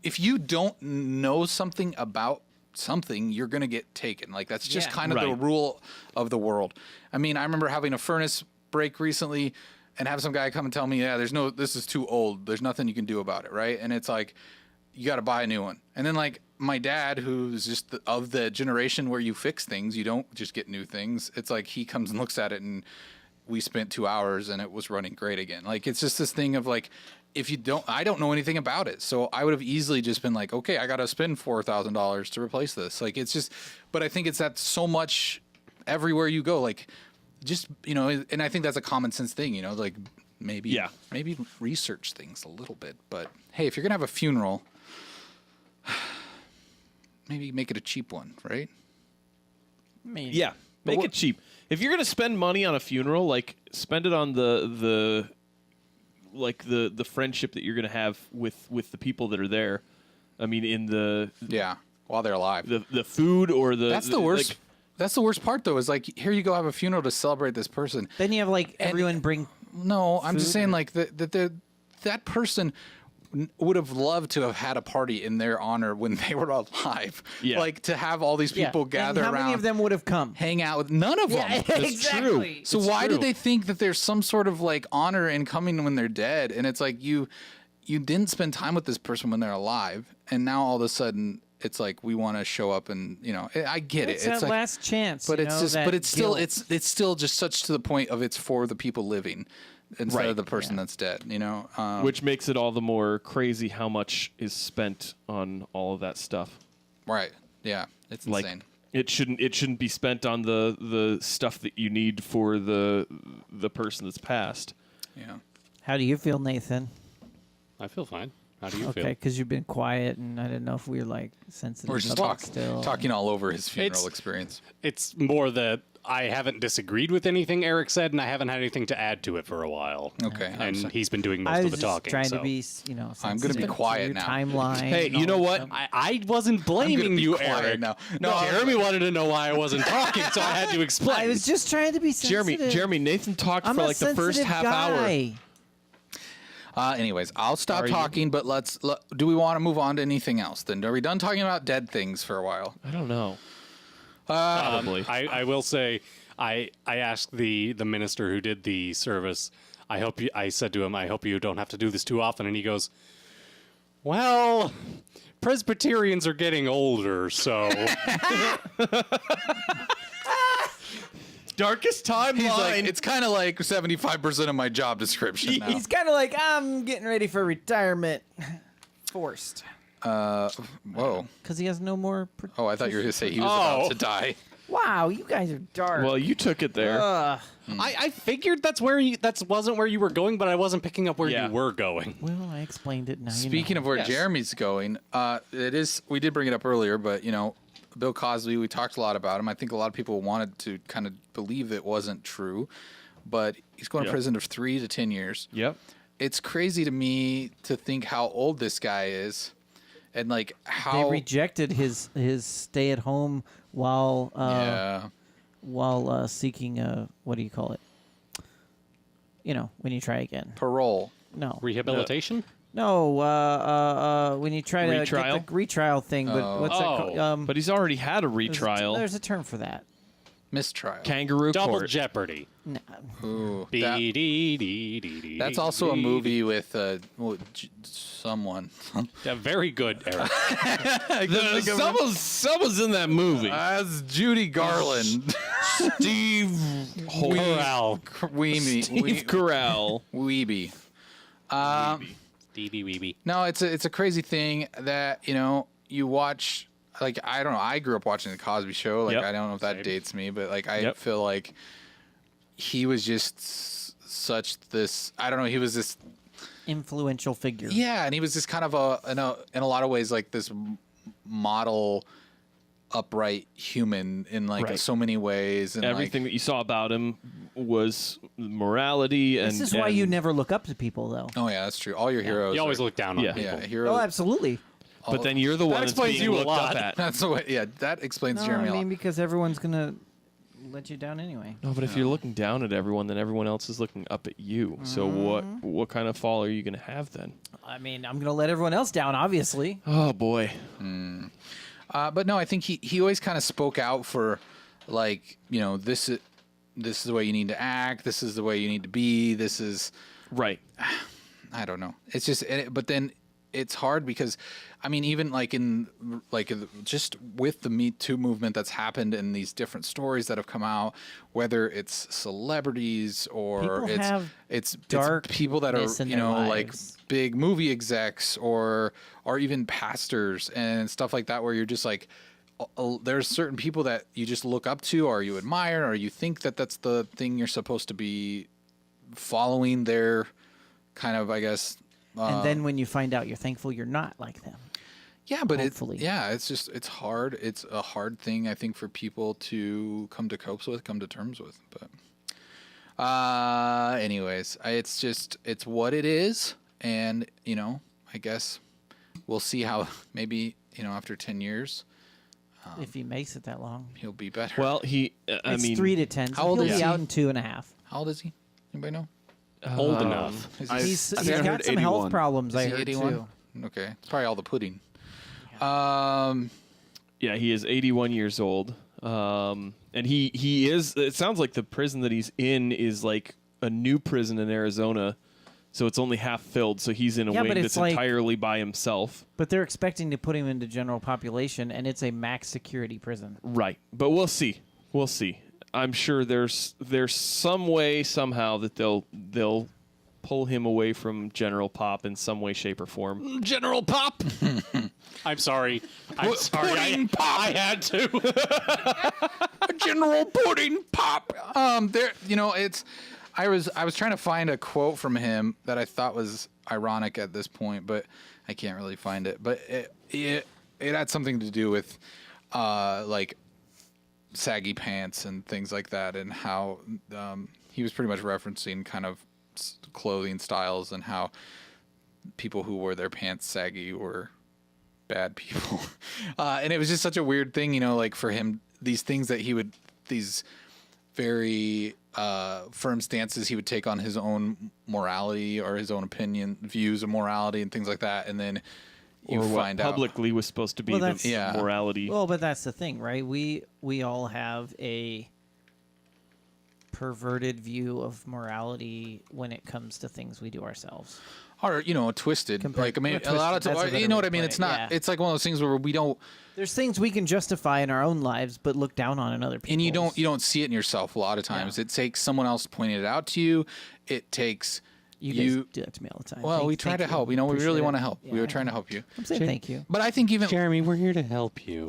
Speaker 1: If you don't know something about something, you're gonna get taken. Like that's just kind of the
Speaker 2: Right.
Speaker 1: rule of the world. I mean, I remember having a furnace break recently, and have some guy come and tell me, this is too old. There's nothing you can do about it, right? And it's like, you got to buy a new one. And then like my dad, who's just of the generation where you fix things, you don't just get new things. It's like he comes and looks at it, and we spent 2 hours and it was running great again. Like it's just this thing of like, I don't know anything about it. So I would have easily just been like, okay, I got to spend $4,000 to replace this. Like it's just, but I think it's that so much everywhere you go, like just, and I think that's a common sense thing, like maybe research things a little bit, but hey, if you're going to have a funeral, maybe make it a cheap one, right?
Speaker 3: Maybe.
Speaker 2: Yeah, make it cheap. If you're gonna spend money on a funeral, like spend it on the friendship that you're gonna have with the people that are there. I mean, in the
Speaker 1: while they're alive.
Speaker 2: the food or
Speaker 1: That's the worst. That's the worst part, though. Is like here you go have a funeral to celebrate this person.
Speaker 3: Then you have like everyone bring.
Speaker 1: No, I'm just
Speaker 3: food
Speaker 1: saying
Speaker 3: or-
Speaker 1: like that person would have loved to have had a party in their honor when they were alive.
Speaker 2: Yeah.
Speaker 1: Like to have all these people
Speaker 3: and
Speaker 1: gather
Speaker 3: how
Speaker 1: around.
Speaker 3: many of them would have come?
Speaker 1: hang out with none of them.
Speaker 3: exactly.
Speaker 1: So
Speaker 2: It's
Speaker 1: why
Speaker 2: true.
Speaker 1: do they think that there's some sort of like honor in coming when they're dead? And it's like you didn't spend time with this person when they're alive, and now all of a sudden it's like we want to show up and I get
Speaker 3: It's
Speaker 1: it. It's
Speaker 3: that
Speaker 1: like,
Speaker 3: last chance.
Speaker 1: but it's just,
Speaker 3: that
Speaker 1: but it's still,
Speaker 3: guilt.
Speaker 1: it's still just such to the point of it's for the people living instead
Speaker 2: Right.
Speaker 1: of the person that's dead.
Speaker 2: which makes it all the more crazy how much is spent on all of that stuff.
Speaker 1: Right? Yeah, it's
Speaker 2: Like
Speaker 1: insane.
Speaker 2: it shouldn't be spent on the stuff that you need for the person that's passed.
Speaker 1: Yeah.
Speaker 3: How do you feel, Nathan?
Speaker 4: I feel fine. How do you
Speaker 3: Okay,
Speaker 4: feel?
Speaker 3: because you've been quiet, and I didn't know if we were like sensitive.
Speaker 1: We're just
Speaker 3: enough still.
Speaker 1: talking all over his funeral
Speaker 4: It's-
Speaker 1: experience.
Speaker 4: It's more that I haven't disagreed with anything Eric said, and I haven't had anything to add to it for a while.
Speaker 1: Okay.
Speaker 4: And he's been doing
Speaker 3: I
Speaker 4: most
Speaker 3: was
Speaker 4: of the
Speaker 3: just
Speaker 4: talking.
Speaker 3: trying
Speaker 4: so.
Speaker 3: to be,
Speaker 1: I'm gonna be
Speaker 3: sensitive to
Speaker 1: quiet
Speaker 3: your
Speaker 1: now.
Speaker 3: Timeline.
Speaker 2: Hey,
Speaker 3: and
Speaker 2: you
Speaker 3: all
Speaker 2: know
Speaker 3: that
Speaker 2: what?
Speaker 3: stuff.
Speaker 4: I wasn't blaming
Speaker 1: be
Speaker 4: you,
Speaker 1: quiet
Speaker 4: Eric.
Speaker 1: now.
Speaker 4: No,
Speaker 1: No,
Speaker 4: Jeremy wanted to know why I wasn't talking, so I had to explain.
Speaker 3: I was just trying to be sensitive.
Speaker 2: Jeremy, Nathan talked
Speaker 3: I'm
Speaker 2: for
Speaker 3: a
Speaker 2: like the first
Speaker 3: sensitive
Speaker 2: half hour.
Speaker 3: guy.
Speaker 1: Anyways, I'll stop
Speaker 2: Are you-
Speaker 1: talking, but do we want to move on to anything else then? Are we done talking about dead things for a while?
Speaker 2: I don't know. Probably.
Speaker 4: I will say, I asked the minister who did the service. I said to him, I hope you don't have to do this too often. And he goes, well, Presbyterians are getting older, so
Speaker 2: Darkest timeline.
Speaker 1: He's like, it's kind of like 75% of my job description now.
Speaker 3: He's kind of like, I'm getting ready for retirement. Forced.
Speaker 1: Whoa.
Speaker 3: Because he has no more.
Speaker 1: Oh, I thought you were going to say he was about to die.
Speaker 3: Wow, you guys are dark.
Speaker 2: well, you took it there.
Speaker 4: I figured that wasn't where you were going, but I wasn't picking up where
Speaker 2: Yeah.
Speaker 4: you were going.
Speaker 3: Well, I explained it now.
Speaker 1: Speaking of where
Speaker 4: Yes.
Speaker 1: Jeremy's going, we did bring it up earlier, but Bill Cosby, we talked a lot about him. I think a lot of people wanted to kind of believe it wasn't true, but he's going to
Speaker 2: Yep.
Speaker 1: prison of 3 to 10 years.
Speaker 2: Yep.
Speaker 1: It's crazy to me to think how old this guy is, and like how
Speaker 3: they rejected his stay at home while seeking a, what do you call it? When you try again.
Speaker 1: parole.
Speaker 3: No.
Speaker 4: Rehabilitation?
Speaker 3: No, when you try to
Speaker 2: Retrial?
Speaker 3: get the retrial thing, but what's that called?
Speaker 2: But he's already had a retrial.
Speaker 3: There's a term for that.
Speaker 1: Mistrial.
Speaker 2: Kangaroo
Speaker 4: Double
Speaker 2: court.
Speaker 4: Jeopardy.
Speaker 3: No.
Speaker 1: Ooh,
Speaker 4: That's
Speaker 1: that's also a movie with someone.
Speaker 4: Yeah, very good, Eric.
Speaker 2: Someone's in that movie.
Speaker 1: That's Judy Garland.
Speaker 2: Steve
Speaker 4: Corral.
Speaker 2: Steve Carell.
Speaker 1: Weeby.
Speaker 4: DB Weeby.
Speaker 1: No, it's a crazy thing that you watch. Like I don't know. I grew up watching the Cosby Show. Like
Speaker 2: Yep.
Speaker 1: I don't know if that
Speaker 4: Same.
Speaker 1: dates me, but like I
Speaker 2: Yep.
Speaker 1: feel like he was just such this. I don't know. He was this.
Speaker 3: Influential figure.
Speaker 1: Yeah, and he was just kind of in a lot of ways like this model upright human in like
Speaker 2: Right.
Speaker 1: so many ways, and
Speaker 2: Everything that you saw about him was morality, and
Speaker 3: This is why you
Speaker 2: and-
Speaker 3: never look up to people, though.
Speaker 1: oh yeah, that's true. All your heroes.
Speaker 4: You always
Speaker 1: are,
Speaker 4: look down on
Speaker 2: Yeah.
Speaker 4: people.
Speaker 1: yeah, heroes.
Speaker 3: Oh, absolutely.
Speaker 2: But then you're the one that's
Speaker 4: explains
Speaker 2: being
Speaker 4: you a
Speaker 2: looked
Speaker 4: lot.
Speaker 2: up at.
Speaker 1: That's the way. Yeah, that explains
Speaker 3: No,
Speaker 1: Jeremy
Speaker 3: I
Speaker 1: a lot.
Speaker 3: mean, because everyone's going to let you down anyway.
Speaker 2: No, but if you're looking down at everyone, then everyone else is looking up at you. So what kind of fall are you going to have then?
Speaker 3: I mean, I'm going to let everyone else down, obviously.
Speaker 2: Oh boy.
Speaker 1: But no, I think he always kind of spoke out for, like, you know, this is the way you need to act. This is the way you need to be. This is,
Speaker 2: Right.
Speaker 1: I don't know. It's just, but then it's hard because, I mean, even like just with the Me Too movement that's happened and these different stories that have come out, whether it's celebrities or
Speaker 3: People have
Speaker 1: it's
Speaker 3: darkness
Speaker 1: people that are,
Speaker 3: in
Speaker 1: you
Speaker 3: their
Speaker 1: know, like
Speaker 3: lives.
Speaker 1: big movie execs or even pastors and stuff like that, where you're just like, there's certain people that you just look up to or you admire or you think that that's the thing you're supposed to be following their kind of, I guess.
Speaker 3: And then when you find out, you're thankful you're not like them.
Speaker 1: Yeah, but
Speaker 3: Hopefully.
Speaker 1: it's hard. It's a hard thing, I think, for people to come to terms with. But anyways, it's what it is, and you know, I guess we'll see how maybe, you know, after 10 years
Speaker 3: If he makes it that long.
Speaker 1: he'll be better.
Speaker 2: Well, I
Speaker 3: It's
Speaker 2: mean,
Speaker 3: 3 to 10. So
Speaker 1: How old
Speaker 3: he'll
Speaker 1: is
Speaker 3: be
Speaker 1: he?
Speaker 3: out in 2.5.
Speaker 1: How old is he? Anybody know?
Speaker 4: Old enough.
Speaker 1: Is
Speaker 5: I-
Speaker 3: He's
Speaker 5: I think I
Speaker 3: got
Speaker 5: heard
Speaker 3: some health
Speaker 5: 81.
Speaker 3: problems, I
Speaker 1: he
Speaker 3: heard,
Speaker 1: 81?
Speaker 3: too.
Speaker 1: Okay, it's probably all the pudding.
Speaker 2: yeah, he is 81 years old. And he is. It sounds like the prison that he's in is like a new prison in Arizona, so it's only half filled. So he's in a
Speaker 3: Yeah, but
Speaker 2: wing
Speaker 3: it's
Speaker 2: that's
Speaker 3: like-
Speaker 2: entirely by himself.
Speaker 3: But they're expecting to put him into general population, and it's a max security prison.
Speaker 2: Right, but we'll see. We'll see. I'm sure there's some way somehow that they'll pull him away from General Pop in some way, shape, or form.
Speaker 4: General Pop. I'm sorry. I'm sorry.
Speaker 1: Pudding Pop.
Speaker 4: I had to.
Speaker 1: General Pudding Pop. There, you know, I was trying to find a quote from him that I thought was ironic at this point, but I can't really find it. But it had something to do with like saggy pants and things like that, and how he was pretty much referencing kind of clothing styles and how people who wore their pants saggy were bad people. And it was just such a weird thing, you know, like for him, these things that these very firm stances he would take on his own morality or his own views of morality and things like that. And then you
Speaker 2: Or what
Speaker 1: find out.
Speaker 2: publicly was supposed to be
Speaker 3: Well,
Speaker 2: the
Speaker 3: that's-
Speaker 1: Yeah.
Speaker 2: morality.
Speaker 3: Well, but that's the thing, right? We all have a perverted view of morality when it comes to things we do ourselves.
Speaker 1: Or, you know, twisted.
Speaker 3: Compared-
Speaker 1: like, I mean,
Speaker 3: not
Speaker 1: a lot of
Speaker 3: twisted, that's a
Speaker 1: times,
Speaker 3: better
Speaker 1: you know
Speaker 3: way
Speaker 1: what
Speaker 3: to
Speaker 1: I mean?
Speaker 3: put
Speaker 1: It's
Speaker 3: it,
Speaker 1: not,
Speaker 3: yeah.
Speaker 1: it's like one of those things where we don't,
Speaker 3: There's things we can justify in our own lives, but look down on in other people.
Speaker 1: and you don't see it in yourself a lot of times.
Speaker 3: Yeah.
Speaker 1: It takes someone else pointing it out to you. It takes
Speaker 3: You guys do that to me all the time.
Speaker 1: well, we try
Speaker 3: Thank
Speaker 1: to
Speaker 3: you.
Speaker 1: help. You know, we
Speaker 3: Appreciate
Speaker 1: really
Speaker 3: it.
Speaker 1: want to help. We
Speaker 3: Yeah,
Speaker 1: were trying to help you.
Speaker 3: I'm saying thank you.
Speaker 1: But I think even
Speaker 4: Jeremy, we're here to help you.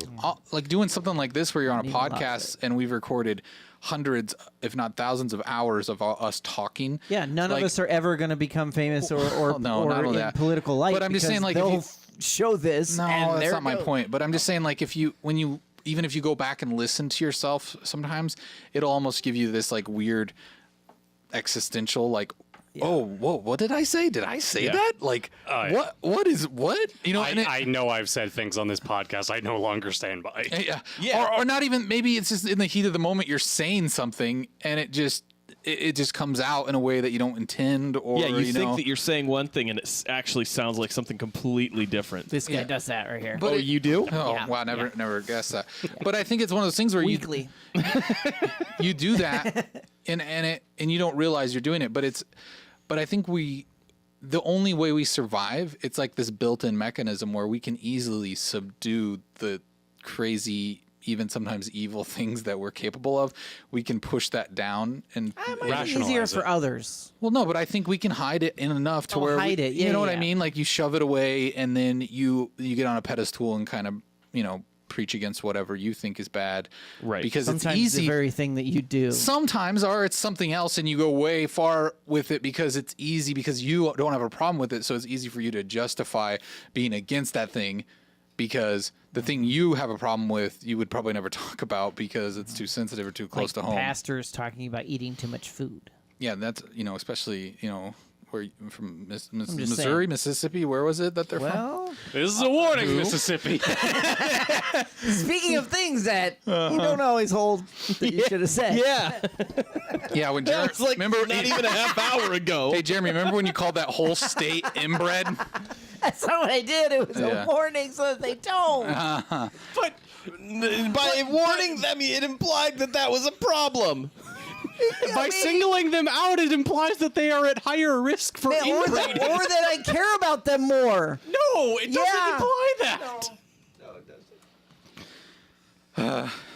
Speaker 1: like doing something like this where you're on a
Speaker 3: Need a lot of
Speaker 1: podcast and we've recorded hundreds, if not thousands of hours of us talking.
Speaker 3: Yeah, none
Speaker 1: Like-
Speaker 3: of us are ever going to become famous or
Speaker 1: No,
Speaker 3: or
Speaker 1: not only
Speaker 3: in
Speaker 1: that.
Speaker 3: political light.
Speaker 1: But I'm just
Speaker 3: because
Speaker 1: saying, like, if
Speaker 3: they'll
Speaker 1: you-
Speaker 3: show this.
Speaker 1: No,
Speaker 3: and
Speaker 1: that's
Speaker 3: there
Speaker 1: not my
Speaker 3: it goes.
Speaker 1: point. But I'm just saying, like, even if you go back and listen to yourself, sometimes it'll almost give you this like weird existential, like, oh, whoa, what did I say? Did I say
Speaker 2: Yeah.
Speaker 1: that? Like,
Speaker 4: yeah.
Speaker 1: what is what? You know, and
Speaker 4: I know I've said things on this podcast I no longer stand by.
Speaker 1: yeah. Or not even, maybe it's just in the heat of the moment you're saying something and it just comes out in a way that you don't intend, or
Speaker 2: Yeah, you think
Speaker 1: know.
Speaker 2: that you're saying one thing and it actually sounds like something completely different.
Speaker 3: This guy does that right here.
Speaker 1: But
Speaker 2: Oh,
Speaker 1: it-
Speaker 2: you do?
Speaker 1: Oh
Speaker 3: Yeah.
Speaker 1: wow, never guessed that. But I think it's one of those things where
Speaker 3: Weekly.
Speaker 1: you do that and you don't realize you're doing it, but I think the only way we survive, it's like this built-in mechanism where we can easily subdue the crazy, even sometimes evil things that we're capable of. We can push that down and
Speaker 3: It's easier for others.
Speaker 1: well, no, but I think we can hide it in enough to where
Speaker 3: hide it.
Speaker 1: you
Speaker 3: Yeah,
Speaker 1: know what I
Speaker 3: yeah.
Speaker 1: mean? Like you shove it away and then you get on a pedestal and kind of, you know, preach against whatever you think is bad.
Speaker 2: Right.
Speaker 1: Because
Speaker 3: Sometimes
Speaker 1: it's easy.
Speaker 3: the very thing that you do.
Speaker 1: Sometimes, or it's something else and you go way far with it because it's easy, because you don't have a problem with it. So it's easy for you to justify being against that thing because the thing you have a problem with, you would probably never talk about because it's too sensitive or too close to home.
Speaker 3: Pastors talking about eating too much food.
Speaker 1: Yeah, that's, especially, where you from
Speaker 3: just
Speaker 1: Missouri,
Speaker 3: saying.
Speaker 1: Mississippi, where was it that they're from?
Speaker 3: Well,
Speaker 4: This is a warning, Mississippi.
Speaker 3: speaking of things that you don't always hold that you should have said.
Speaker 2: Yeah,
Speaker 1: Yeah, when
Speaker 2: that
Speaker 1: Jeremy,
Speaker 2: was like
Speaker 1: remember,
Speaker 2: not even a half hour ago.
Speaker 1: hey Jeremy, remember when you called that whole state inbred?
Speaker 3: That's not what I did. It was
Speaker 1: Yeah.
Speaker 3: a warning so that they don't.
Speaker 2: But by warning them, it implied that was a problem.
Speaker 4: By singling them out, it implies that they are at higher risk for
Speaker 3: or
Speaker 4: inbreeding.
Speaker 3: that I care about them more.
Speaker 4: No, it doesn't
Speaker 3: Yeah.
Speaker 4: imply that.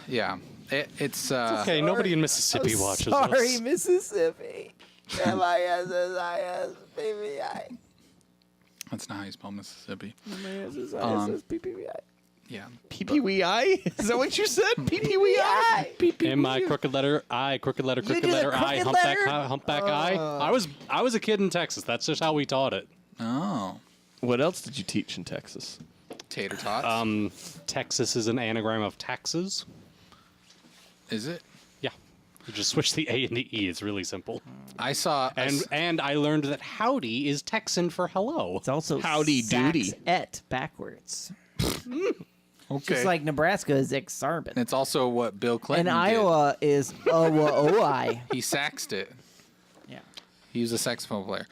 Speaker 1: Yeah, it's
Speaker 4: Okay, nobody in Mississippi watches
Speaker 3: Sorry,
Speaker 4: us.
Speaker 3: Mississippi. MISSIS PPI.
Speaker 1: that's not how you spell Mississippi.
Speaker 3: MISSIS PPI.
Speaker 1: Yeah,
Speaker 2: PPWI? Is that what you said? PPWI?
Speaker 4: M-I, crooked letter I, crooked letter
Speaker 3: You did a
Speaker 4: I,
Speaker 3: crooked letter?
Speaker 4: humpback I. I was a kid in Texas. That's just how we taught it.
Speaker 1: oh,
Speaker 2: What else did you teach in Texas?
Speaker 1: tater tots.
Speaker 4: Texas is an anagram of taxes.
Speaker 1: Is it?
Speaker 4: Yeah. You just switch the A and the E. It's really simple.
Speaker 1: I saw
Speaker 4: And I learned that howdy is Texan for hello.
Speaker 3: It's also
Speaker 2: Howdy doody.
Speaker 3: et backwards.
Speaker 1: okay.
Speaker 3: Just like Nebraska is Exarban.
Speaker 1: It's also what Bill Clinton
Speaker 3: And
Speaker 1: did.
Speaker 3: Iowa is Owa-Oi.
Speaker 1: He saxed it.
Speaker 3: Yeah.
Speaker 1: He was a saxophone player.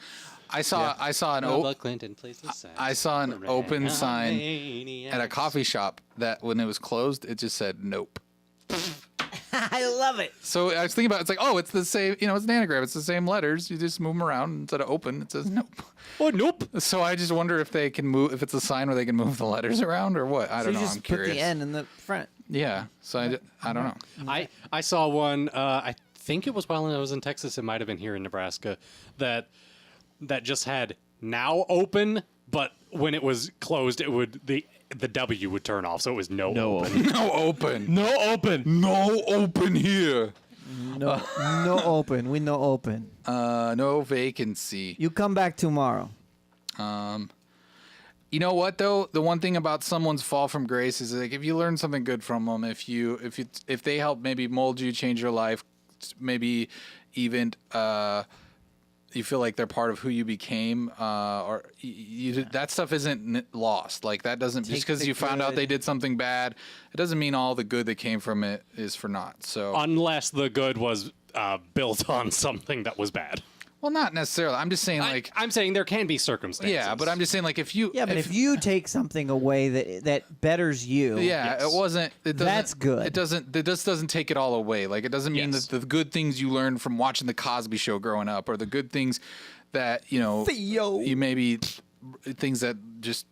Speaker 1: I saw an
Speaker 4: Bill Clinton plays the sax.
Speaker 1: I saw an open sign at a coffee shop that when it was closed, it just said nope.
Speaker 3: I love it.
Speaker 1: So I was thinking about it's like, oh, it's the same, it's an anagram. It's the same letters. You just move them around instead of open. It says nope.
Speaker 4: Oh, nope.
Speaker 1: So I just wonder if they can move, if it's a sign where they can move the letters around or what. I
Speaker 3: So
Speaker 1: don't
Speaker 3: you
Speaker 1: know.
Speaker 3: just
Speaker 1: I'm
Speaker 3: put
Speaker 1: curious.
Speaker 3: the N in the front.
Speaker 1: Yeah. So I don't know.
Speaker 4: I saw one. I think it was while I was in Texas. It might have been here in Nebraska. That just had now open, but when it was closed, it would the W would turn off, so it was no open.
Speaker 1: No open.
Speaker 2: No open.
Speaker 1: No open here.
Speaker 3: No, no open. We no open.
Speaker 1: No vacancy.
Speaker 3: You come back tomorrow.
Speaker 1: You know what though? The one thing about someone's fall from grace is like if you learn something good from them, if they help maybe mold you, change your life, maybe even you feel like they're part of who you became, or that stuff isn't lost. Like that doesn't just because you found out they did something bad, it doesn't mean all the good that came from it is for naught. So
Speaker 4: Unless the good was built on something that was bad.
Speaker 1: well, not necessarily. I'm just saying like
Speaker 4: I'm saying there can be circumstances.
Speaker 1: yeah, but I'm just saying like if you
Speaker 3: Yeah, but if you take something away that betters you,
Speaker 1: yeah,
Speaker 4: Yes.
Speaker 1: it wasn't. It doesn't,
Speaker 3: That's good.
Speaker 1: It doesn't. It just doesn't take it all away. Like it doesn't mean
Speaker 4: Yes.
Speaker 1: that the good things you learned from watching the Cosby Show growing up, or the good things that
Speaker 3: Theo.
Speaker 1: you maybe things that just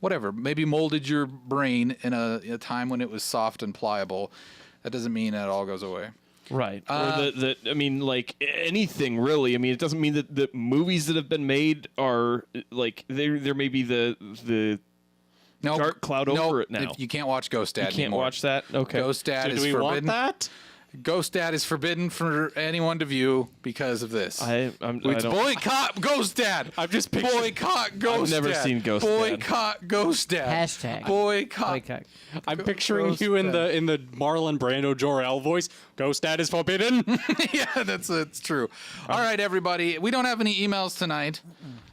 Speaker 1: whatever maybe molded your brain in a time when it was soft and pliable. That doesn't mean that it all goes away.
Speaker 2: Right. Or I mean, like anything really. I mean, it doesn't mean that the movies that have been made are like there may be the
Speaker 1: No
Speaker 2: dark cloud over it now.
Speaker 1: You can't watch Ghost Dad.
Speaker 2: You can't
Speaker 1: anymore.
Speaker 2: watch that. Okay.
Speaker 1: Ghost Dad
Speaker 4: So
Speaker 1: is
Speaker 4: do we
Speaker 1: forbidden.
Speaker 4: want that?
Speaker 1: Ghost Dad is forbidden for anyone to view because of this.
Speaker 2: I
Speaker 1: It's
Speaker 2: don't.
Speaker 1: boycott Ghost Dad.
Speaker 4: I'm just picturing.
Speaker 1: Boycott Ghost
Speaker 2: never
Speaker 1: Dad.
Speaker 2: seen Ghost Dad.
Speaker 1: Boycott Ghost Dad.
Speaker 3: Hashtag.
Speaker 1: Boycott.
Speaker 3: Okay.
Speaker 4: I'm picturing
Speaker 1: Ghost
Speaker 4: you in
Speaker 1: Dad.
Speaker 4: the Marlon Brando Jor-El voice. Ghost Dad is forbidden.
Speaker 1: Yeah, it's true. All right, everybody. We don't have any emails tonight.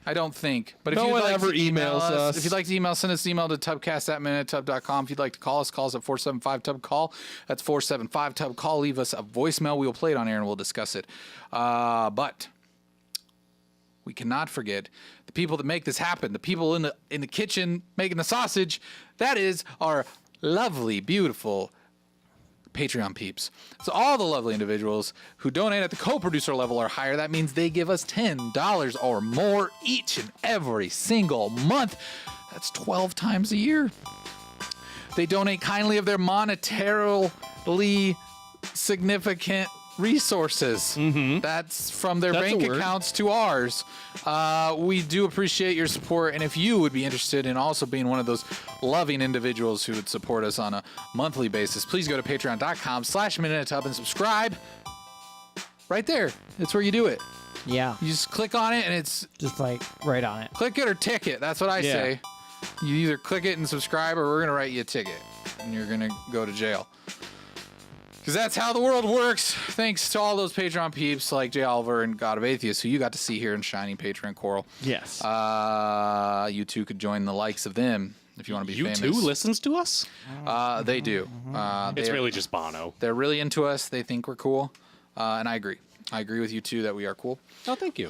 Speaker 1: I don't think. But if
Speaker 2: No
Speaker 1: you'd
Speaker 2: one
Speaker 1: like
Speaker 2: ever
Speaker 1: to email
Speaker 2: emails us.
Speaker 1: if you'd like to email, send us an email to tubcast@minutub.com. If you'd like to call us at 475-TUB-CALL. That's 475-TUB-CALL. Leave us a voicemail. We will play it on air and we'll discuss it. But we cannot forget the people that make this happen. The people in the kitchen making the sausage. That is our lovely, beautiful Patreon peeps. So all the lovely individuals who donate at the co-producer level or higher, that means they give us $10 or more each and every single month. That's 12 times a year. They donate kindly of their monetarily significant resources. That's from their
Speaker 2: That's a
Speaker 1: bank
Speaker 2: word.
Speaker 1: accounts to ours. We do appreciate your support, and if you would be interested in also being one of those loving individuals who would support us on a monthly basis, please go to patreon.com/minutub and subscribe. Right there. That's where you do it.
Speaker 3: Yeah.
Speaker 1: You just click on it, and it's
Speaker 3: Just like right on it.
Speaker 1: click it or tick it. That's what I
Speaker 2: Yeah.
Speaker 1: say. You either click it and subscribe, or we're gonna write you a ticket, and you're gonna go to jail. Because that's how the world works. Thanks to all those Patreon peeps like Jay Oliver and God of Atheists, who you got to see here in Shining Patreon Coral.
Speaker 2: Yes.
Speaker 1: You too could join the likes of them if you want to be famous.
Speaker 4: You too listens to us?
Speaker 1: They do.
Speaker 4: It's really just Bono.
Speaker 1: They're really into us. They think we're cool. And I agree. I agree with you too that we are cool.
Speaker 4: Oh, thank you.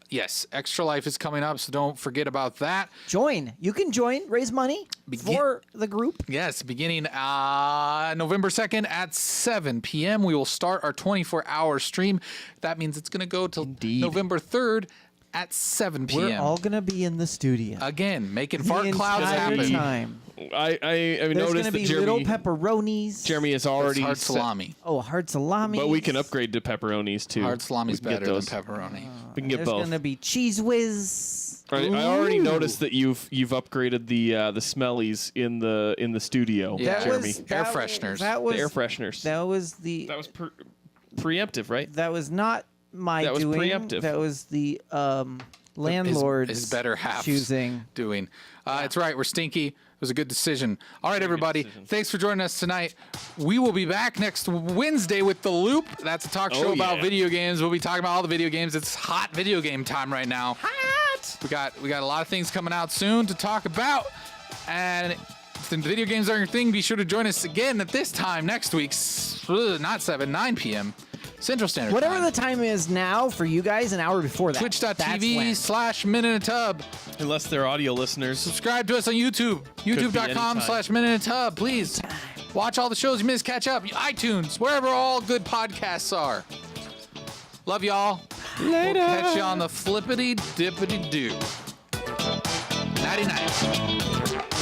Speaker 1: Yes, Extra Life is coming up, so don't forget about that.
Speaker 3: Join. You can join. Raise money for the group.
Speaker 1: Yes, beginning November 2nd at 7 p.m. We will start our 24-hour stream. That means it's going to go till November 3rd at 7 p.m.
Speaker 3: We're all gonna be in the studio.
Speaker 1: Again, making
Speaker 3: The
Speaker 1: fart clouds
Speaker 3: entire
Speaker 1: happen.
Speaker 3: time.
Speaker 2: I
Speaker 3: There's
Speaker 2: noticed
Speaker 3: gonna
Speaker 2: that
Speaker 3: be
Speaker 2: Jeremy,
Speaker 3: little pepperonis.
Speaker 2: Jeremy has
Speaker 1: It's
Speaker 2: already
Speaker 1: hard
Speaker 2: set-
Speaker 1: salami.
Speaker 3: Oh, hard salami.
Speaker 2: but we can upgrade to pepperonis too.
Speaker 1: Hard salami's
Speaker 2: We can get
Speaker 1: better than
Speaker 2: those.
Speaker 1: pepperoni.
Speaker 2: We can get
Speaker 3: There's
Speaker 2: both.
Speaker 3: gonna be cheese whiz.
Speaker 2: I already
Speaker 3: Ooh.
Speaker 2: noticed that you've upgraded the smellies in the studio,
Speaker 1: Yeah.
Speaker 2: Jeremy.
Speaker 1: Air fresheners.
Speaker 3: That was
Speaker 2: The air fresheners.
Speaker 3: That was the.
Speaker 2: That was preemptive, right?
Speaker 3: That was not my
Speaker 2: That was
Speaker 3: doing.
Speaker 2: preemptive.
Speaker 3: That was the landlord's
Speaker 1: his better half
Speaker 3: choosing.
Speaker 1: doing. It's right. We're stinky. It was a good decision. All right, everybody.
Speaker 2: decision.
Speaker 1: Thanks for joining us tonight. We will be back next Wednesday with The Loop. That's a talk show about
Speaker 2: yeah.
Speaker 1: video games. We'll be talking about all the video games. It's hot video game time right now. Hot. We got a lot of things coming out soon to talk about. And if the video games are your thing, be sure to join us again at this time next week. Not 9 p.m. Central Standard
Speaker 3: Whatever
Speaker 1: Time.
Speaker 3: the time is now for you guys, an hour before that. That's when.
Speaker 1: Twitch.tv/MinInATub.
Speaker 2: Unless they're audio listeners.
Speaker 1: Subscribe to us on YouTube. YouTube.com/MinInATub. Please watch all the shows you missed. Catch up. iTunes, wherever all good podcasts are. Love y'all.
Speaker 3: Later.
Speaker 1: We'll catch you on the flippity dippity doo. Nighty night.